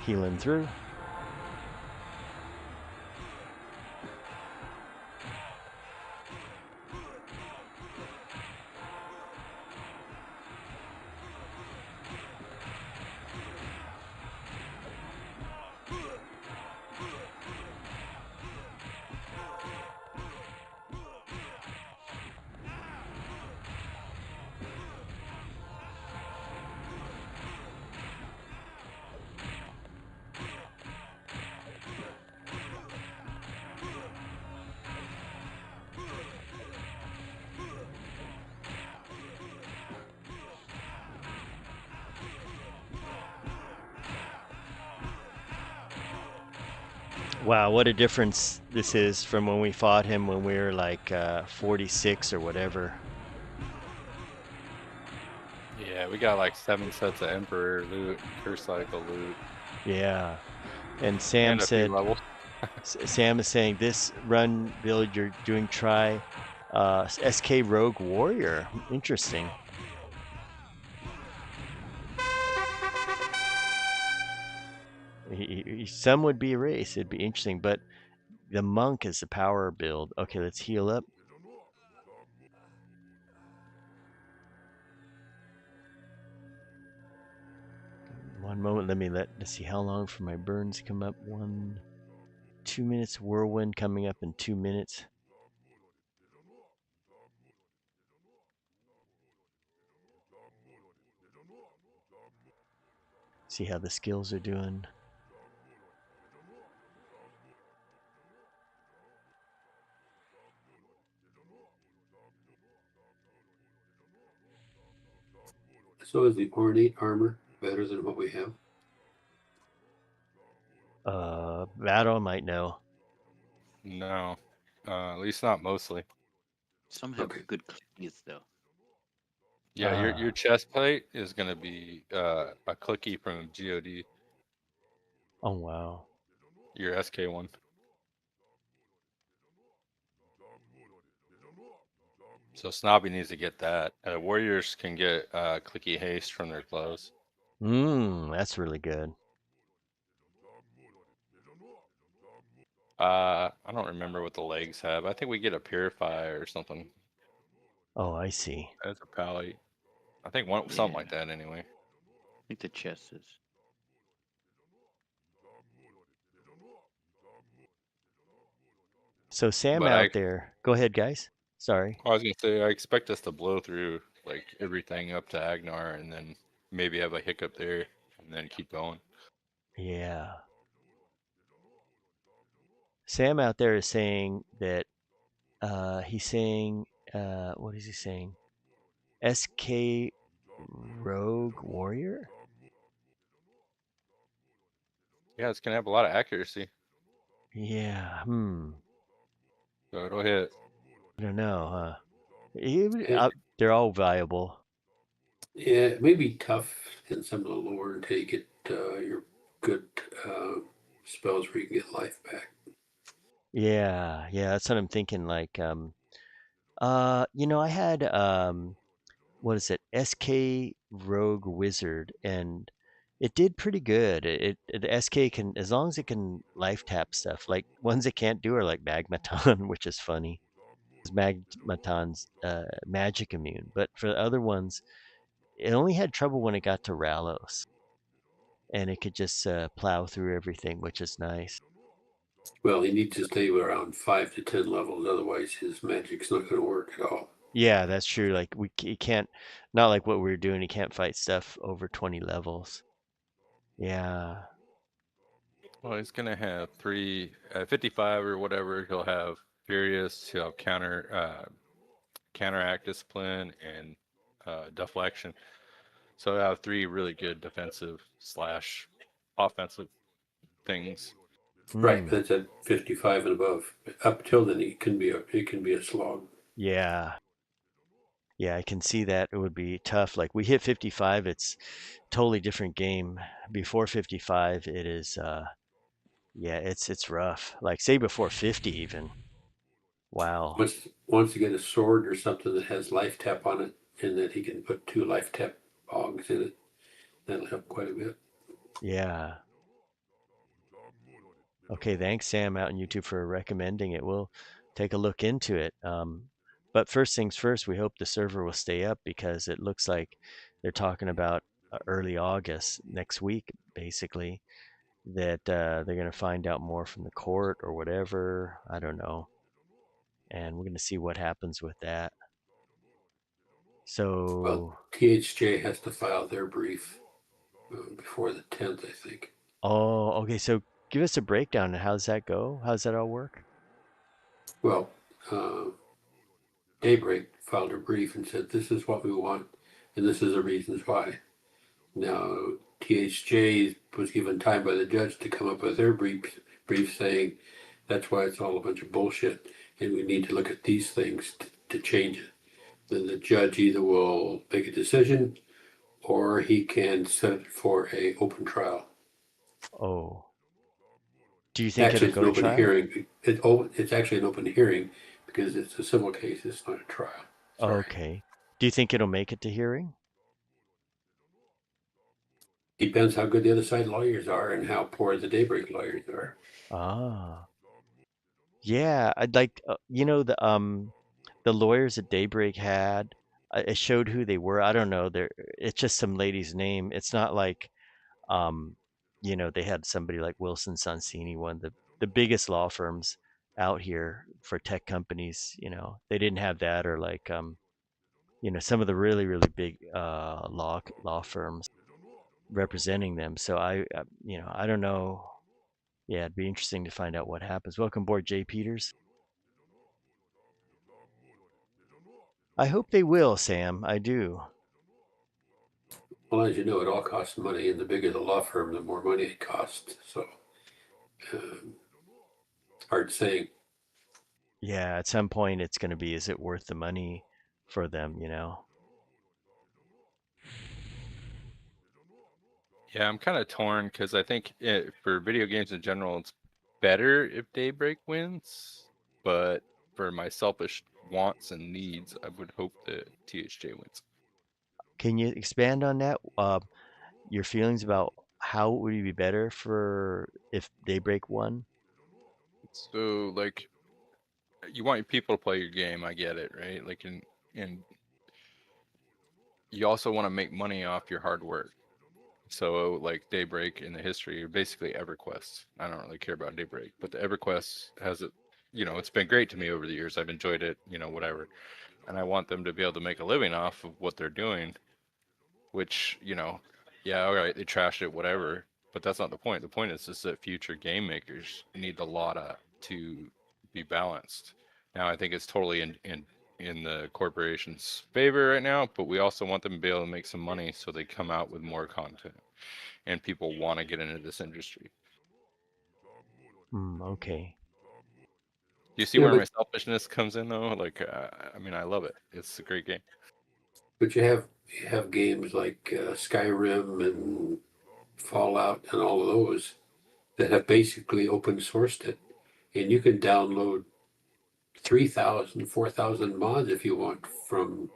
Healing through. Wow, what a difference this is from when we fought him when we were like 46 or whatever. Yeah, we got like 7 sets of Emperor loot, Curse Cycle loot, Yeah. And Sam and a few said, levels. Sam is saying this run build you're doing, try SK Rogue Warrior. Interesting. Some would be erased. It'd be interesting, but the monk is the power build. Okay, let's heal up. One moment. Let's see how long for my burns come up. 2 minutes. Whirlwind coming up in 2 minutes. See how the skills are doing. So is the ornate armor better than what we have? Battle might know. No, at least not mostly. Some have Okay. good clickies though. Yeah, your chest plate is gonna be a clicky from God. Oh wow. Your SK one. So Snobby needs to get that. Warriors can get clicky haste from their gloves. That's really good. I don't remember what the legs have. I think we get a purify or something Oh, I see. as a palette. I think something like that anyway. I think the chest is. So Sam But out there. Go ahead, guys. Sorry. I was gonna say I expect us to blow through like everything up to Agnar and then maybe have a hiccup there and then keep going. Yeah. Sam out there is saying that he's saying what is he saying? SK Rogue Warrior? Yeah, it's gonna have a lot of accuracy. Yeah. So it'll hit. I don't know, huh? It, They're all viable. yeah, it may be tough in some of the lore until you get your good spells where you can get life back. Yeah, that's what I'm thinking. Like, I had what is it? SK Rogue Wizard, and it did pretty good. The SK can, as long as it can life tap stuff. Like ones it can't do are like Magmaton, which is funny. Magmaton's magic immune, but for the other ones, it only had trouble when it got to Ralos, and it could just plow through everything, which is nice. Well, he needs to stay around 5 to 10 levels, otherwise his magic's not going to work at all. Yeah, that's true. Like he can't, not like what we were doing. He can't fight stuff over 20 levels. Yeah. Well, he's gonna have 55 or whatever. He'll have Furious. He'll have counteract discipline and deflection. So I have 3 really good defensive / offensive things. Right, Hmm. that's at 55 and above. Up till then, it can be a slog. Yeah. Yeah, I can see that it would be tough. Like we hit 55, it's totally different game. Before 55, it is yeah, it's rough. Like say before 50 even. Wow. Wants to get a sword or something that has life tap on it, and that he can put 2 life tap bogs in it. That'll help quite a bit. Yeah. Okay, thanks Sam out on YouTube for recommending it. We'll take a look into it. But first things first, we hope the server will stay up because it looks like they're talking about early August next week, basically, that they're going to find out more from the court or whatever. I don't know. And we're going to see what happens with that. Well, So, THJ has to file their brief before the 10th, I think. oh, okay. So give us a breakdown. How does that go? How does that all work? Well, Daybreak filed a brief and said, this is what we want, and this is the reasons why. Now, THJ was given time by the judge to come up with their brief saying that's why it's all a bunch of bullshit, and we need to look at these things to change it. Then the judge either will make a decision or he can set it for a open trial. Oh, do you think it'll Actually, it's go an to open trial? hearing. It's actually an open hearing because it's a civil case. It's not a trial. Sorry. Okay. Do you think it'll make it to hearing? Depends how good the other side lawyers are and how poor the Daybreak lawyers are. Ah, yeah. I'd like, the lawyers at Daybreak had. It showed who they were. I don't know. It's just some lady's name. It's not like, um, they had somebody like Wilson Sonsini, one of the biggest law firms out here for tech companies. They didn't have that, or like, some of the really, really big law firms representing them. So I don't know. Yeah, it'd be interesting to find out what happens. Welcome aboard, Jay Peters. I hope they will, Sam. I do. Well, as you know, it all costs money, and the bigger the law firm, the more money it costs. So, um, hard saying. Yeah, at some point it's going to be, is it worth the money for them? Yeah, I'm kind of torn because I think for video games in general, it's better if Daybreak wins. But for my selfish wants and needs, I would hope that THJ wins. Can you expand on that? Your feelings about how would it be better for if Daybreak won? So, like, you want people to play your game. I get it, right? Like, and you also want to make money off your hard work. So, like Daybreak in the history, basically EverQuest. I don't really care about Daybreak, but the EverQuest has it. It's been great to me over the years. I've enjoyed it. Whatever, and I want them to be able to make a living off of what they're doing. Which, yeah, all right, they trashed it, whatever. But that's not the point. The point is just that future game makers need the LOTA to be balanced. Now, I think it's totally in the corporation's favor right now, but we also want them to be able to make some money so they come out with more content and people want to get into this industry. Okay. Do you see You know, where my but selfishness comes in though? Like, I mean, I love it. It's a great game. but you have games like Skyrim and Fallout and all of those that have basically open sourced it, and you can download 3,000, 4,000 mods if you want from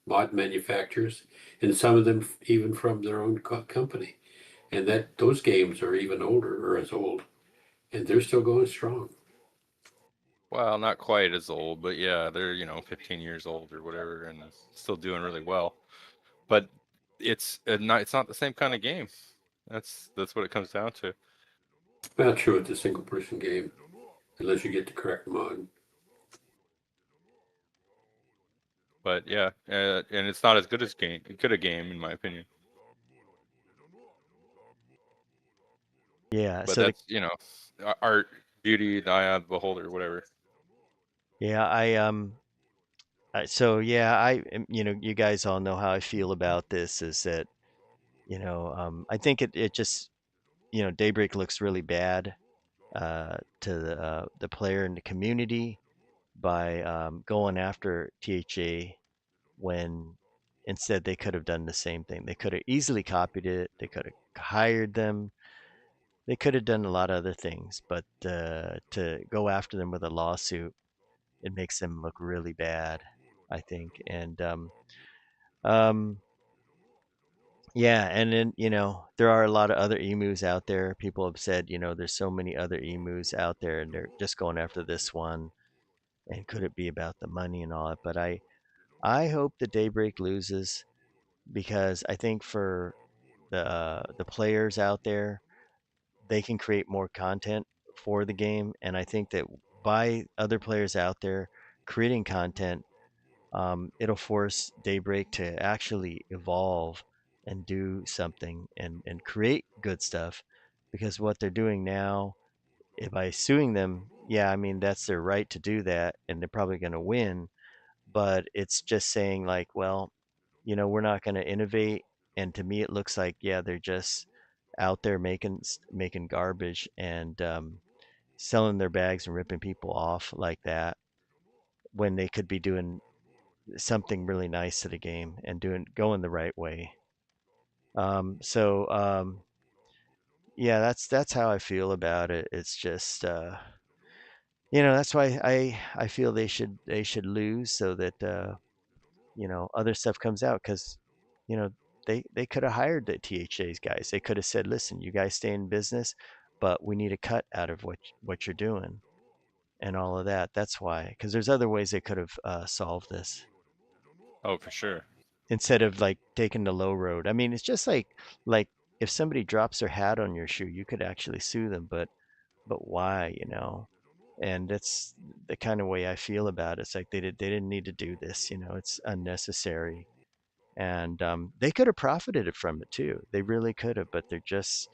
mod manufacturers, and some of them even from their own company. And that those games are even older or as old, and they're still going strong. Well, not quite as old, but yeah, they're 15 years old or whatever, and still doing really well. But it's not the same kind of game. That's what it comes down to. Not true with the single person game, unless you get the correct mod. But yeah, and it's not as good a game in my opinion. Yeah. But So the that's art, beauty, the eye of the beholder, whatever. yeah, so yeah, you guys all know how I feel about this. Is that I think it just Daybreak looks really bad to the player and the community by going after THA when instead they could have done the same thing. They could have easily copied it. They could have hired them. They could have done a lot of other things, but to go after them with a lawsuit, it makes them look really bad, I think. And um, yeah, and then there are a lot of other emus out there. People have said there's so many other emus out there, and they're just going after this one. And could it be about the money and all that? But I hope the Daybreak loses because I think for the players out there, they can create more content for the game, and I think that by other players out there creating content, it'll force Daybreak to actually evolve and do something and create good stuff. Because what they're doing now, if by suing them, yeah, I mean that's their right to do that, and they're probably going to win. But it's just saying like, well, we're not going to innovate. And to me, it looks like, yeah, they're just out there making garbage. And selling their bags and ripping people off like that when they could be doing something really nice to the game and doing going the right way. So yeah, that's how I feel about it. It's just that's why I feel they should lose so that other stuff comes out because you know they could have hired the THA's guys. They could have said, "Listen, you guys stay in business, but we need a cut out of what you're doing and all of that." That's why, because there's other ways they could have solved this Oh, for sure. instead of like taking the low road. I mean, it's just like if somebody drops their hat on your shoe, you could actually sue them, but why, And that's the kind of way I feel about it. It's like they didn't need to do this, it's unnecessary. And they could have profited from it too. They really could have, but they're just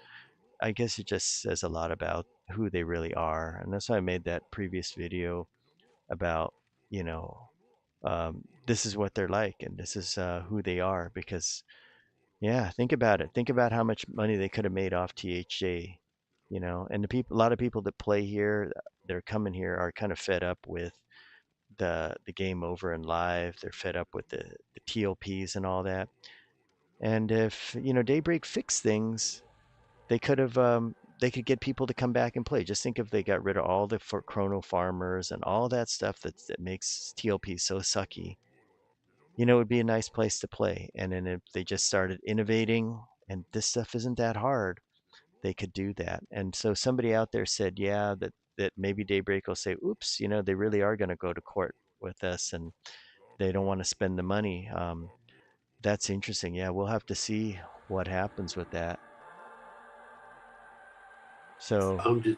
I guess it just says a lot about who they really are. And that's why I made that previous video about, you know, this is what they're like and this is who they are because yeah, think about it. Think about how much money they could have made off THJ, and the people, a lot of people that play here, they're coming here are kind of fed up with the game over and live. They're fed up with the TLPs and all that. And if Daybreak fixed things, they could get people to come back and play. Just think if they got rid of all the for chrono farmers and all that stuff that makes TLP so sucky. It would be a nice place to play. And then if they just started innovating, and this stuff isn't that hard, they could do that. And so somebody out there said, yeah, that maybe Daybreak will say, oops, they really are going to go to court with us, and they don't want to spend the money. That's interesting. Yeah, we'll have to see what happens with that. So, I'm just,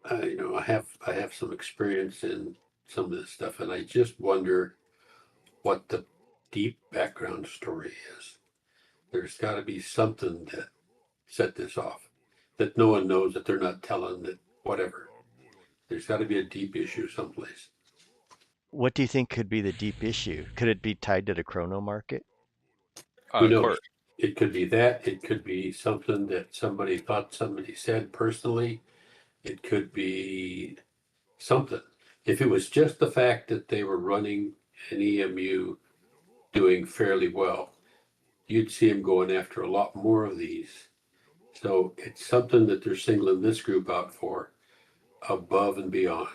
I have some experience in some of this stuff, and I just wonder what the deep background story is. There's got to be something that set this off that no one knows, that they're not telling, that whatever. There's got to be a deep issue someplace. what do you think could be the deep issue? Could it be tied to the chrono market? Who knows? Court. It could be that. It could be something that somebody thought somebody said personally. It could be something. If it was just the fact that they were running an EMU doing fairly well, you'd see them going after a lot more of these. So it's something that they're singling this group out for above and beyond.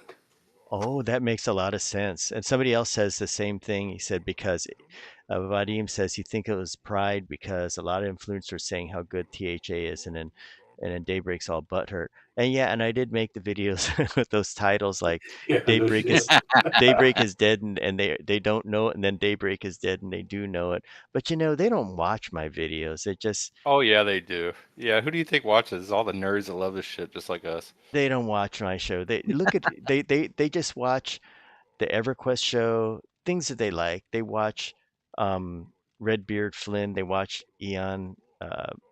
Oh, that makes a lot of sense. And somebody else says the same thing. He said because Vadim says he think it was pride because a lot of influencers saying how good THA is, and then Daybreak's all butthurt. And yeah, and I did make the videos with those titles like Yeah, no Daybreak shit. is Daybreak is dead, and they don't know it, and then Daybreak is dead and they do know it. But they don't watch my videos. Oh yeah, they do. Yeah, who do you think watches? All the nerds that love this shit, just like us. They don't watch my show. They just watch the EverQuest show, things that they like. They watch Redbeard Flynn, they watch Eon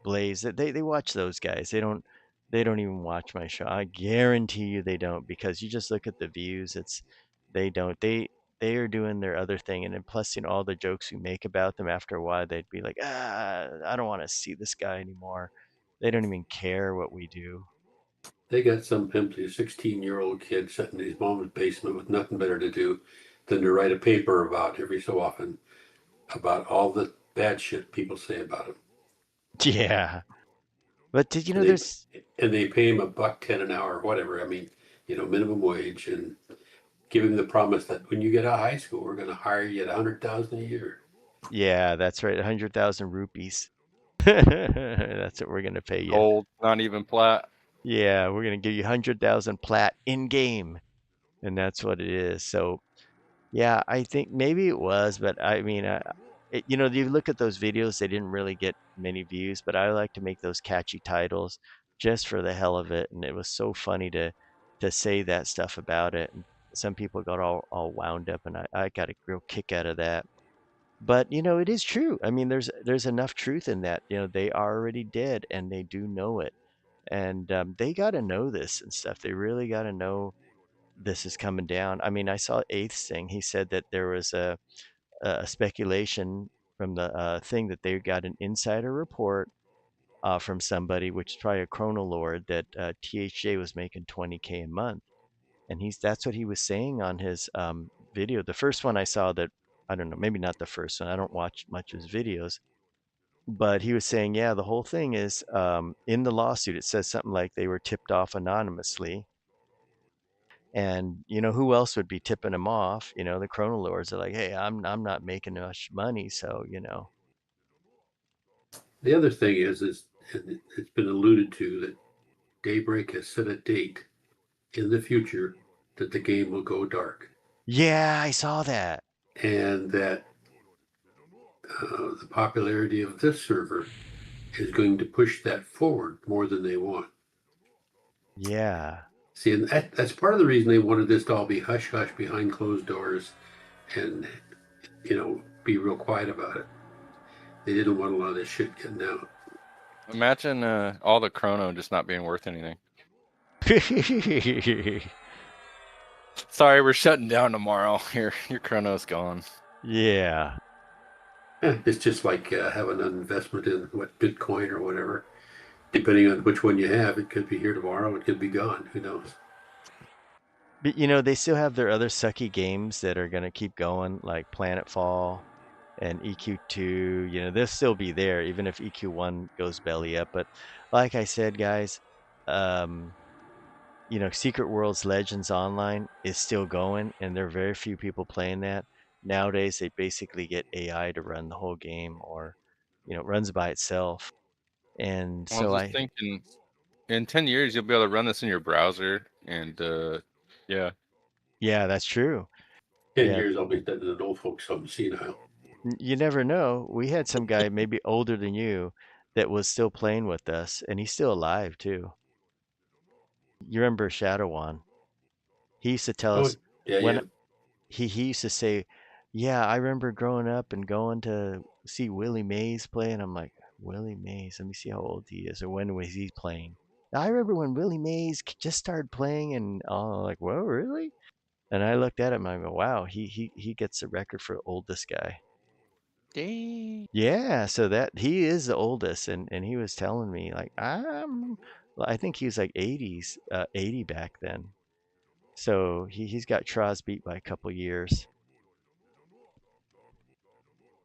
Blaze. They watch those guys. They don't even watch my show. I guarantee you they don't because you just look at the views. They don't. They are doing their other thing, and then plus all the jokes we make about them after a while they'd be like, I don't want to see this guy anymore. They don't even care what we do. They got some pimply 16-year-old kid sitting in his mom's basement with nothing better to do than to write a paper about every so often about all the bad shit people say about him. Yeah. But did you And know they there's and they pay him $1.10 an hour, or whatever. I mean, minimum wage, and give him the promise that when you get out of high school, we're going to hire you at 100,000 a year. Yeah, that's right. 100,000 rupees. That's what we're gonna pay you. Gold, not even plat. Yeah, we're gonna give you 100,000 plat in game, and that's what it is. So yeah, I think maybe it was, but I mean, you look at those videos, they didn't really get many views, but I like to make those catchy titles just for the hell of it, and it was so funny to say that stuff about it. And some people got all wound up, and I got a real kick out of that. But it is true. I mean, there's enough truth in that. They are already dead, and they do know it, and they got to know this and stuff. They really got to know this is coming down. I mean, I saw Eighth's thing. He said that there was a speculation from the thing that they got an insider report from somebody, which is probably a chrono lord, that THJ was making 20K a month, and that's what he was saying on his video. The first one I saw that, I don't know, maybe not the first one. I don't watch much of his videos, but he was saying, yeah, the whole thing is in the lawsuit. It says something like they were tipped off anonymously, and who else would be tipping them off? The chrono lords are like, hey, I'm not making much money, so The other thing is and it's been alluded to that Daybreak has set a date in the future that the game will go dark, Yeah, I saw that. and that the popularity of this server is going to push that forward more than they want. Yeah. See, and that's part of the reason they wanted this to all be hush hush behind closed doors and, be real quiet about it. They didn't want a lot of this shit getting out. Imagine all the chrono just not being worth anything. Sorry, we're shutting down tomorrow. Your chrono's gone. Yeah. It's just like having an investment in Bitcoin or whatever. Depending on which one you have, it could be here tomorrow. It could be gone. Who knows? But they still have their other sucky games that are gonna keep going, like Planetfall and EQ2. They'll still be there even if EQ1 goes belly up. But like I said, guys, um, Secret Worlds Legends Online is still going, and there are very few people playing that. Nowadays, they basically get AI to run the whole game, or it runs by itself. And Well, so just I, thinking, in 10 years, you'll be able to run this in your browser, and yeah. yeah, that's true. 10 Yeah, years, I'll be dead to the old folks. I'm senile. you never know. We had some guy maybe older than you that was still playing with us, and he's still alive too. You remember Shadowwan? He used to tell Oh, us yeah, when yeah. he used to say, "Yeah, I remember growing up and going to see Willie Mays play." And I'm like, "Willie Mays? Let me see how old he is, or when was he playing?" I remember when Willie Mays just started playing, and like, "Whoa, really?" And I looked at him and I go, "Wow, he gets the record for oldest guy." Dang. Yeah, so that he is the oldest, and he was telling me like, well, I think he was like 80s, 80 back then. So he's got Traz beat by a couple years.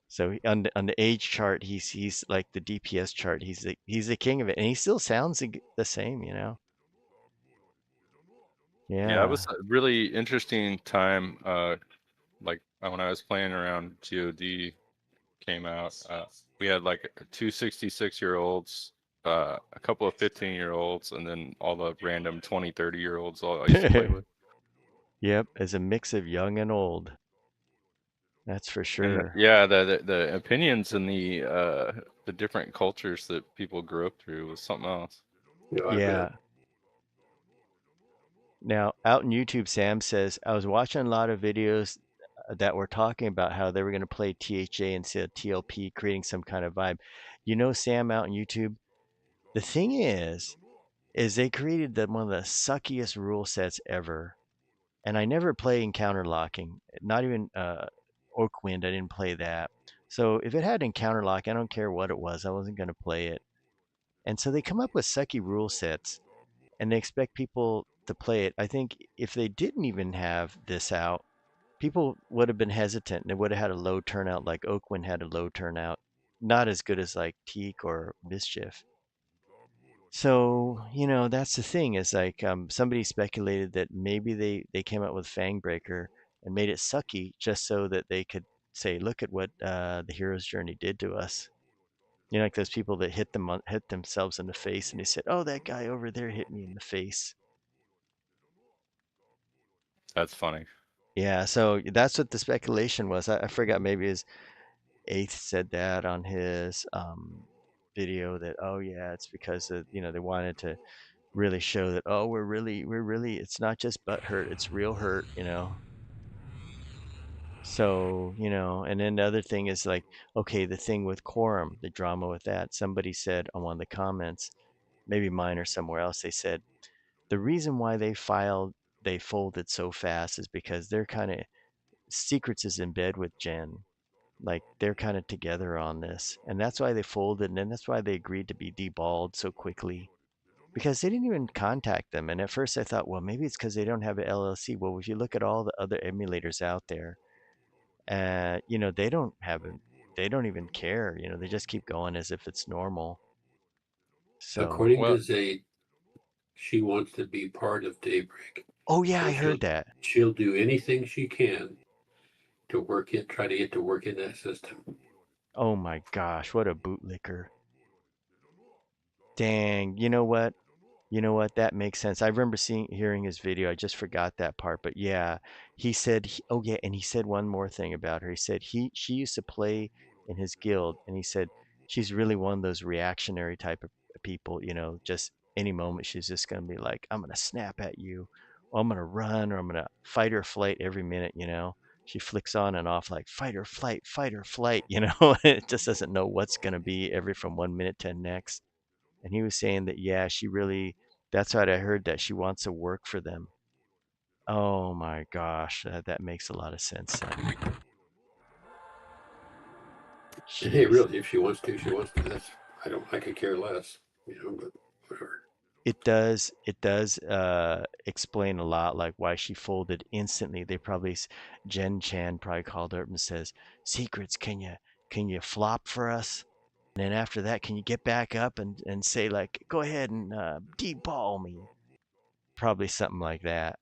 So on the age chart, he's like the DPS chart. He's the king of it, and he still sounds the same. Yeah, it Yeah. was a really interesting time. Like when I was playing around, GOD came out. We had like two 66-year-olds, a couple of 15-year-olds, and then all the random 20, 30-year-olds all I used to play with. Yep, as a mix of young and old. That's for And sure. yeah, the opinions and the different cultures that people grew up through was something else. I bet. Yeah. Now, out in YouTube, Sam says, I was watching a lot of videos that were talking about how they were going to play THA instead of TLP, creating some kind of vibe. Sam, out in YouTube, the thing is they created one of the suckiest rule sets ever. And I never play encounter locking, not even Oakwind. I didn't play that. So if it had encounter lock, I don't care what it was. I wasn't going to play it. And so they come up with sucky rule sets, and they expect people to play it. I think if they didn't even have this out, people would have been hesitant, and it would have had a low turnout, like Oakwind had a low turnout. Not as good as like Teak or Mischief. So, that's the thing is like somebody speculated that maybe they came up with Fangbreaker and made it sucky just so that they could say, look at what the hero's journey did to us. Like those people that hit themselves in the face and they said, "Oh, that guy over there hit me in the face." That's funny. Yeah, so that's what the speculation was. I forgot, maybe his Eighth said that on his video, that, oh yeah, it's because they wanted to really show that, oh, we're really it's not just butt hurt, it's real hurt. So and then the other thing is like, okay, the thing with quorum, the drama with that, somebody said on one of the comments, maybe mine or somewhere else, they said the reason why they folded so fast is because they're kind of secrets is in bed with Jen. Like they're kind of together on this, and that's why they folded, and then that's why they agreed to be deballed so quickly because they didn't even contact them. And at first I thought, well, maybe it's because they don't have an LLC. Well, if you look at all the other emulators out there, they don't have a, they don't even care. They just keep going as if it's normal. So, According Well, to Zayd, she wants to be part of Daybreak. oh yeah, So I heard that. she'll do anything she can to try to get to work in that system. Oh my gosh, what a bootlicker. Dang, you know what? You know what? That makes sense. I remember hearing his video. I just forgot that part. But yeah, he said, oh yeah, and he said one more thing about her. He said she used to play in his guild, and he said she's really one of those reactionary type of people. Just any moment she's just gonna be like, I'm gonna snap at you, or I'm gonna run, or I'm gonna fight or flight every minute. She flicks on and off like fight or flight, fight or flight. It just doesn't know what's gonna be every from 1 minute to the next. And he was saying that, yeah, she really, that's what I heard, that she wants to work for them. Oh my gosh, that makes a lot of sense, son. And hey, Jeez. really, if she wants to, she wants to. I could care less, but whatever. It does explain a lot, like why she folded instantly. Jen Chan probably called her up and says, "Secrets, can you flop for us? And then after that, can you get back up and say like, go ahead and deball me?" Probably something like that.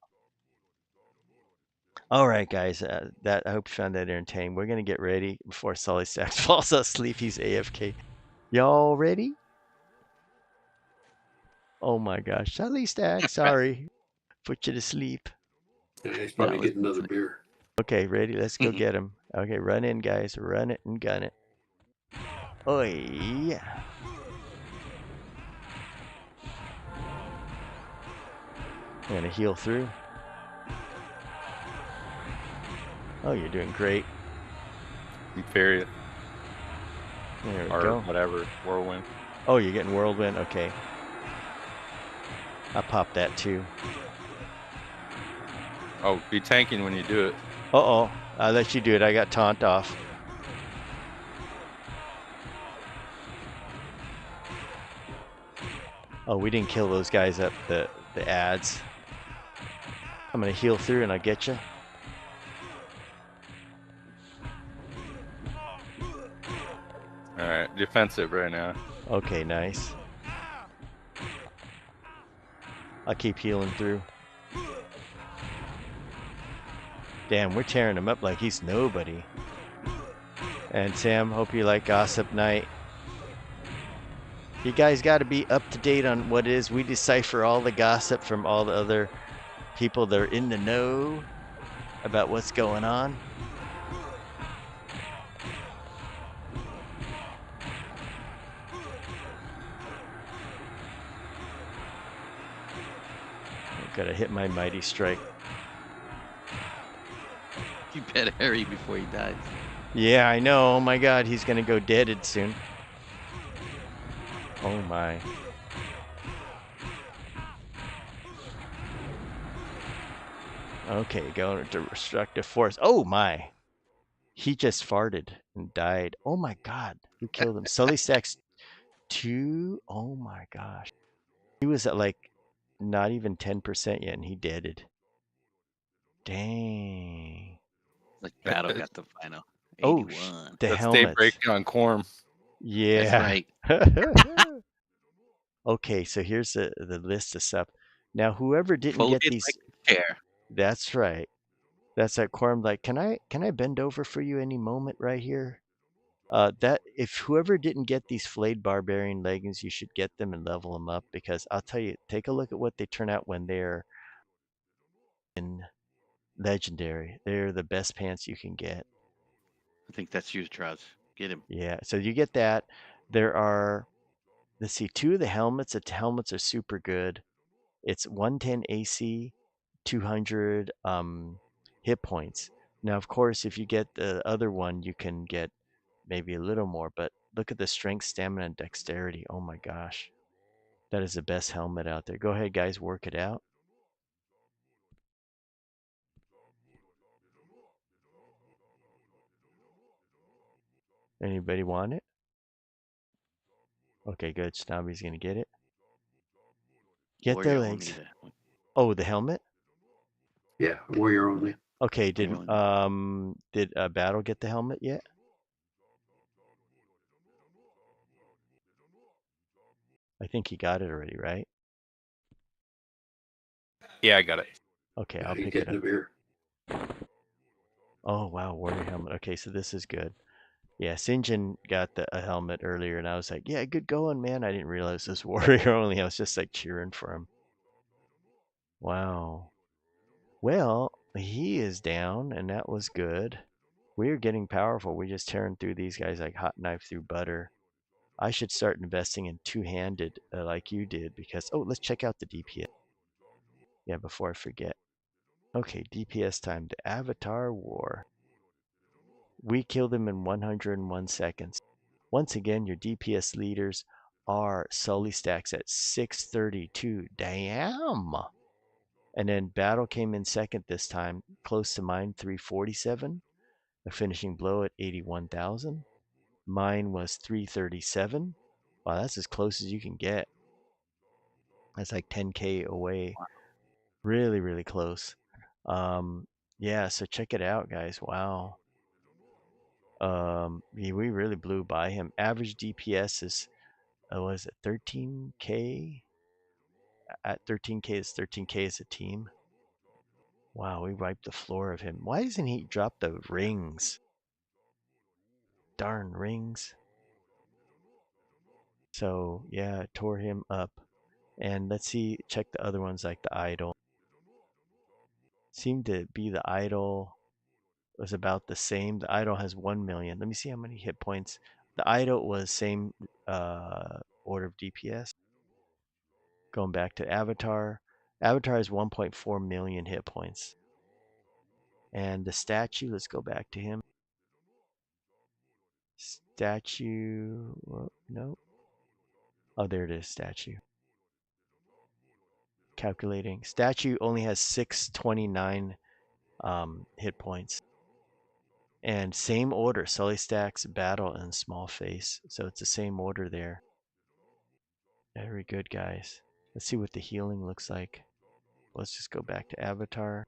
All right, guys. That I hope you found that entertaining. We're gonna get ready before Sully Stacks falls asleep. He's AFK. Y'all ready? Oh my gosh, Sully Stacks. Sorry, put you to sleep. Yeah, he's No, I probably was getting another listening. beer. Okay, ready? Let's go get him. Okay, run in, guys. Run it and gun it. Oh yeah. I'm gonna heal through. Oh, you're doing great. Inferior There we or go. whatever, whirlwind. Oh, you're getting whirlwind. Okay, I popped that too. Oh, be tanking when you do it. Uh-oh, I'll let you do it. I got taunt off. Oh, we didn't kill those guys at the ads. I'm gonna heal through and I'll get you. All right, defensive right now. Okay, nice. I'll keep healing through. Damn, we're tearing him up like he's nobody. And Sam, hope you like Gossip Night. You guys got to be up to date on what it is. We decipher all the gossip from all the other people that are in the know about what's going on. I've got to hit my mighty strike. You better hurry before he dies. Yeah, I know. Oh my god, he's going to go deaded soon. Oh my. Okay, going to destructive force. Oh my. He just farted and died. Oh my god. Who killed him? Sully Stacks 2. Oh my gosh. He was at like not even 10% yet and he deaded. Dang. Like Battle got the final Oh, 81. the That's Daybreak helmets. on Quorum. That's Yeah. right. Okay, so here's the list of stuff. Now, whoever didn't get Folded like these, a chair. that's right. That's that quorum. Like, can I bend over for you any moment right here? That if whoever didn't get these flayed barbarian leggings, you should get them and level them up because I'll tell you, take a look at what they turn out when they're in legendary. They're the best pants you can get. I think that's you, Trout. Get him. Yeah, so you get that. There are, let's see, two of the helmets. The helmets are super good. It's 110 AC, 200 hit points. Now, of course, if you get the other one, you can get maybe a little more, but look at the strength, stamina, and dexterity. Oh my gosh. That is the best helmet out there. Go ahead, guys, work it out. Anybody want it? Okay, good. Snobby's gonna get it. Get the Warrior only. legs. Oh, the helmet? Yeah, warrior only. Okay, Warrior only. did Battle get the helmet yet? I think he got it already, right? Yeah, I got it. Okay, Yeah, I'll he's pick it getting up. the beer. Oh wow, warrior helmet. Okay, so this is good. Yeah, Sinjin got a helmet earlier, and I was like, yeah, good going, man. I didn't realize this warrior only. I was just like cheering for him. Wow. Well, he is down, and that was good. We're getting powerful. We're just tearing through these guys like hot knife through butter. I should start investing in two-handed like you did because, oh, let's check out the DPS. Yeah, before I forget. Okay, DPS time. The Avatar War. We killed him in 101 seconds. Once again, your DPS leaders are Sully Stacks at 632. Damn! And then Battle came in second this time, close to mine, 347. A finishing blow at 81,000. Mine was 337. Wow, that's as close as you can get. That's like 10K away. Really, really close. Yeah, so check it out, guys. Wow. Yeah, we really blew by him. Average DPS is, was it 13K? At 13K is 13K as a team. Wow, we wiped the floor of him. Why doesn't he drop the rings? Darn rings. So, yeah, tore him up. And let's see, check the other ones like the idol. Seemed to be the idol was about the same. The idol has 1 million. Let me see how many hit points. The idol was same order of DPS. Going back to Avatar. Avatar has 1.4 million hit points. And the statue, let's go back to him. Statue, no. Oh, there it is, statue. Calculating. Statue only has 629 hit points. And same order, Sully Stacks, Battle, and Small Face. So it's the same order there. Very good, guys. Let's see what the healing looks like. Let's just go back to Avatar.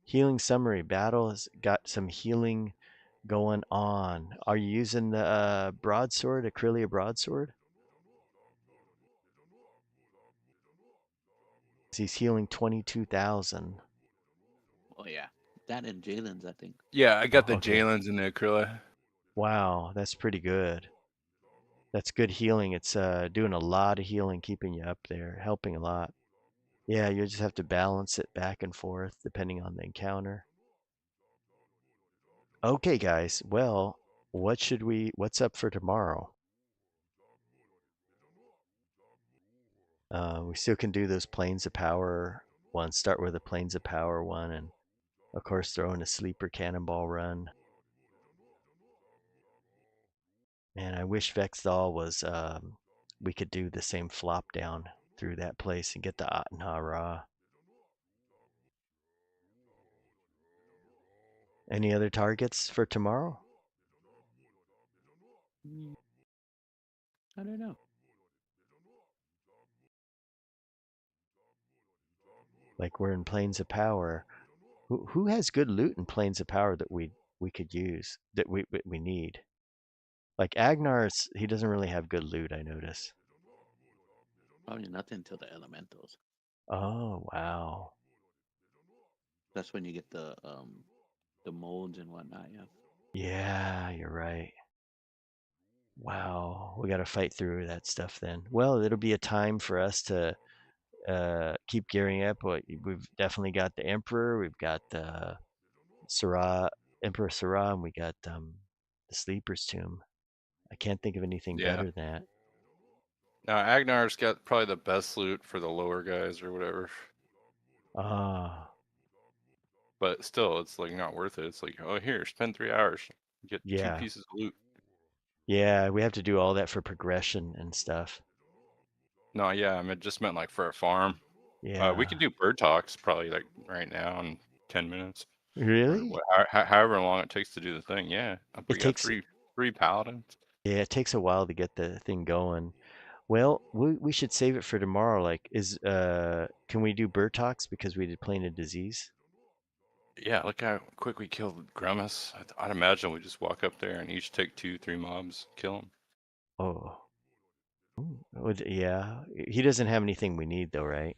Healing summary. Battle has got some healing going on. Are you using the broadsword, Acrylia broadsword? He's healing 22,000. Oh yeah, that and Jalen's, I think. Yeah, I got Oh, the okay. Jalen's and the Acryla. Wow, that's pretty good. That's good healing. It's doing a lot of healing, keeping you up there, helping a lot. Yeah, you just have to balance it back and forth depending on the encounter. Okay, guys. Well, what's up for tomorrow? We still can do those planes of power ones. Start with a planes of power one, and of course throw in a sleeper cannonball run. And I wish Vexthal was we could do the same flop down through that place and get the Atenha Ra. Any other targets for tomorrow? I don't know. Like we're in planes of power. Who has good loot in planes of power that we could use that we need? Like Agnar's, he doesn't really have good loot. I notice. Probably nothing until the elementals. Oh wow. That's when you get the molds and whatnot. Yeah. Yeah, you're right. Wow, we got to fight through that stuff then. Well, it'll be a time for us to keep gearing up. We've definitely got the Emperor, we've got Sarah, Emperor Sarah, and we got the Sleeper's Tomb. I can't think of anything Yeah. better than that. Now Agnar's got probably the best loot for the lower guys or whatever. Ah, But still, it's like not worth it. It's like, oh, here, spend 3 hours, get 2 yeah, pieces of loot. yeah. We have to do all that for progression and stuff. No, yeah, I mean, just meant like for a farm. We Yeah, can do bird talks probably like right now in 10 minutes. or Really? however long it takes to do the thing. Yeah, It we got takes three paladins. yeah, it takes a while to get the thing going. Well, we should save it for tomorrow. Like, can we do Burtox because we did Plane of Disease? Yeah, look how quick we killed Grummus. I'd imagine we just walk up there and each take 2, 3 mobs, kill them. Oh, yeah. He doesn't have anything we need though, right?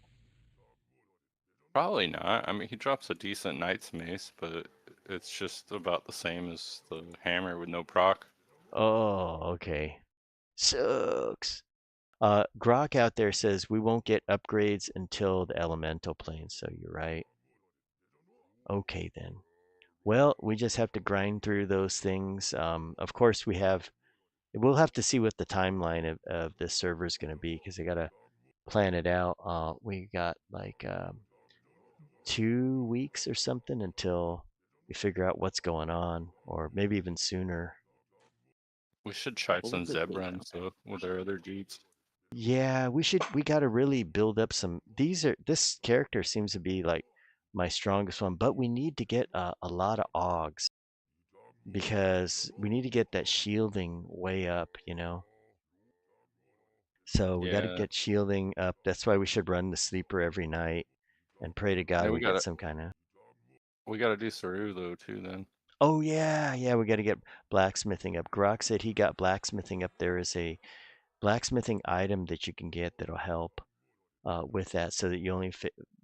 Probably not. I mean, he drops a decent Knight's Mace, but it's just about the same as the hammer with no proc. Oh, okay. Sucks. Grok out there says we won't get upgrades until the elemental plane, so you're right. Okay then. Well, we just have to grind through those things. Of course, we'll have to see what the timeline of this server is going to be because they got to plan it out. We got like 2 weeks or something until we figure out what's going on, or maybe even sooner. We should try What was some the Zeb date on runs that? though with our other Jeeps. Yeah, we got to really build up some. This character seems to be like my strongest one, but we need to get a lot of augs because we need to get that shielding way up. So we got to Yeah, get shielding up. That's why we should run the sleeper every night and pray to God yeah, we get some kind of. we gotta do Saru though too. Then Oh yeah, yeah, we got to get blacksmithing up. Grok said he got blacksmithing up. There is a blacksmithing item that you can get that'll help with that so that you only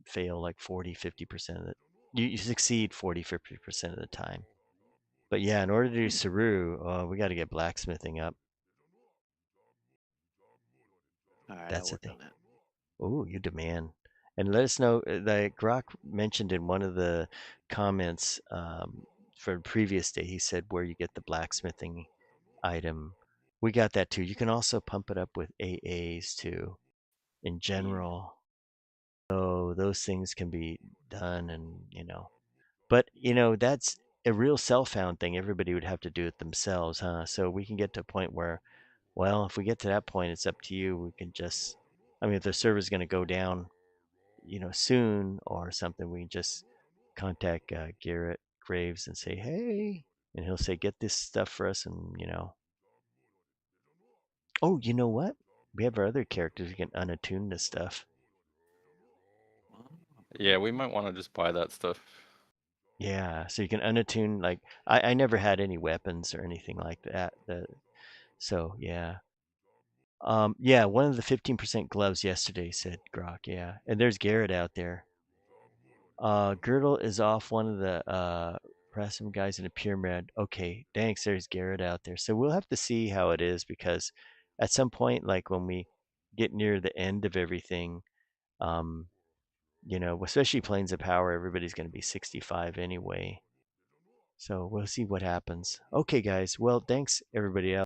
fail like 40-50% of it. You succeed 40-50% of the time. But yeah, in order to do Saru, we got to get blacksmithing up. All right, I'll That's the work thing. on that. Oh, you demand. And let us know. Like Grok mentioned in one of the comments for the previous day, he said where you get the blacksmithing item. We got that too. You can also pump it up with AAs too in Yeah. general. So those things can be done and. But that's a real self-found thing. Everybody would have to do it themselves, huh? So we can get to a point where, well, if we get to that point, it's up to you. We can just, I mean, if the server's going to go down, soon or something, we can just contact Garrett Graves and say, hey, and he'll say, get this stuff for us, and. Oh, you know what? We have our other characters who can unattune this stuff. Well, yeah, we might want to just buy that stuff. Yeah, so you can unattune like I never had any weapons or anything like that. So yeah. Yeah, one of the 15% gloves yesterday said Grok, yeah. And there's Garrett out there. Girdle is off one of the Prasum guys in a pyramid. Okay, thanks. There's Garrett out there. So we'll have to see how it is because at some point, like when we get near the end of everything, um, especially planes of power, everybody's going to be 65 anyway. So we'll see what happens. Okay, guys. Well, thanks everybody else.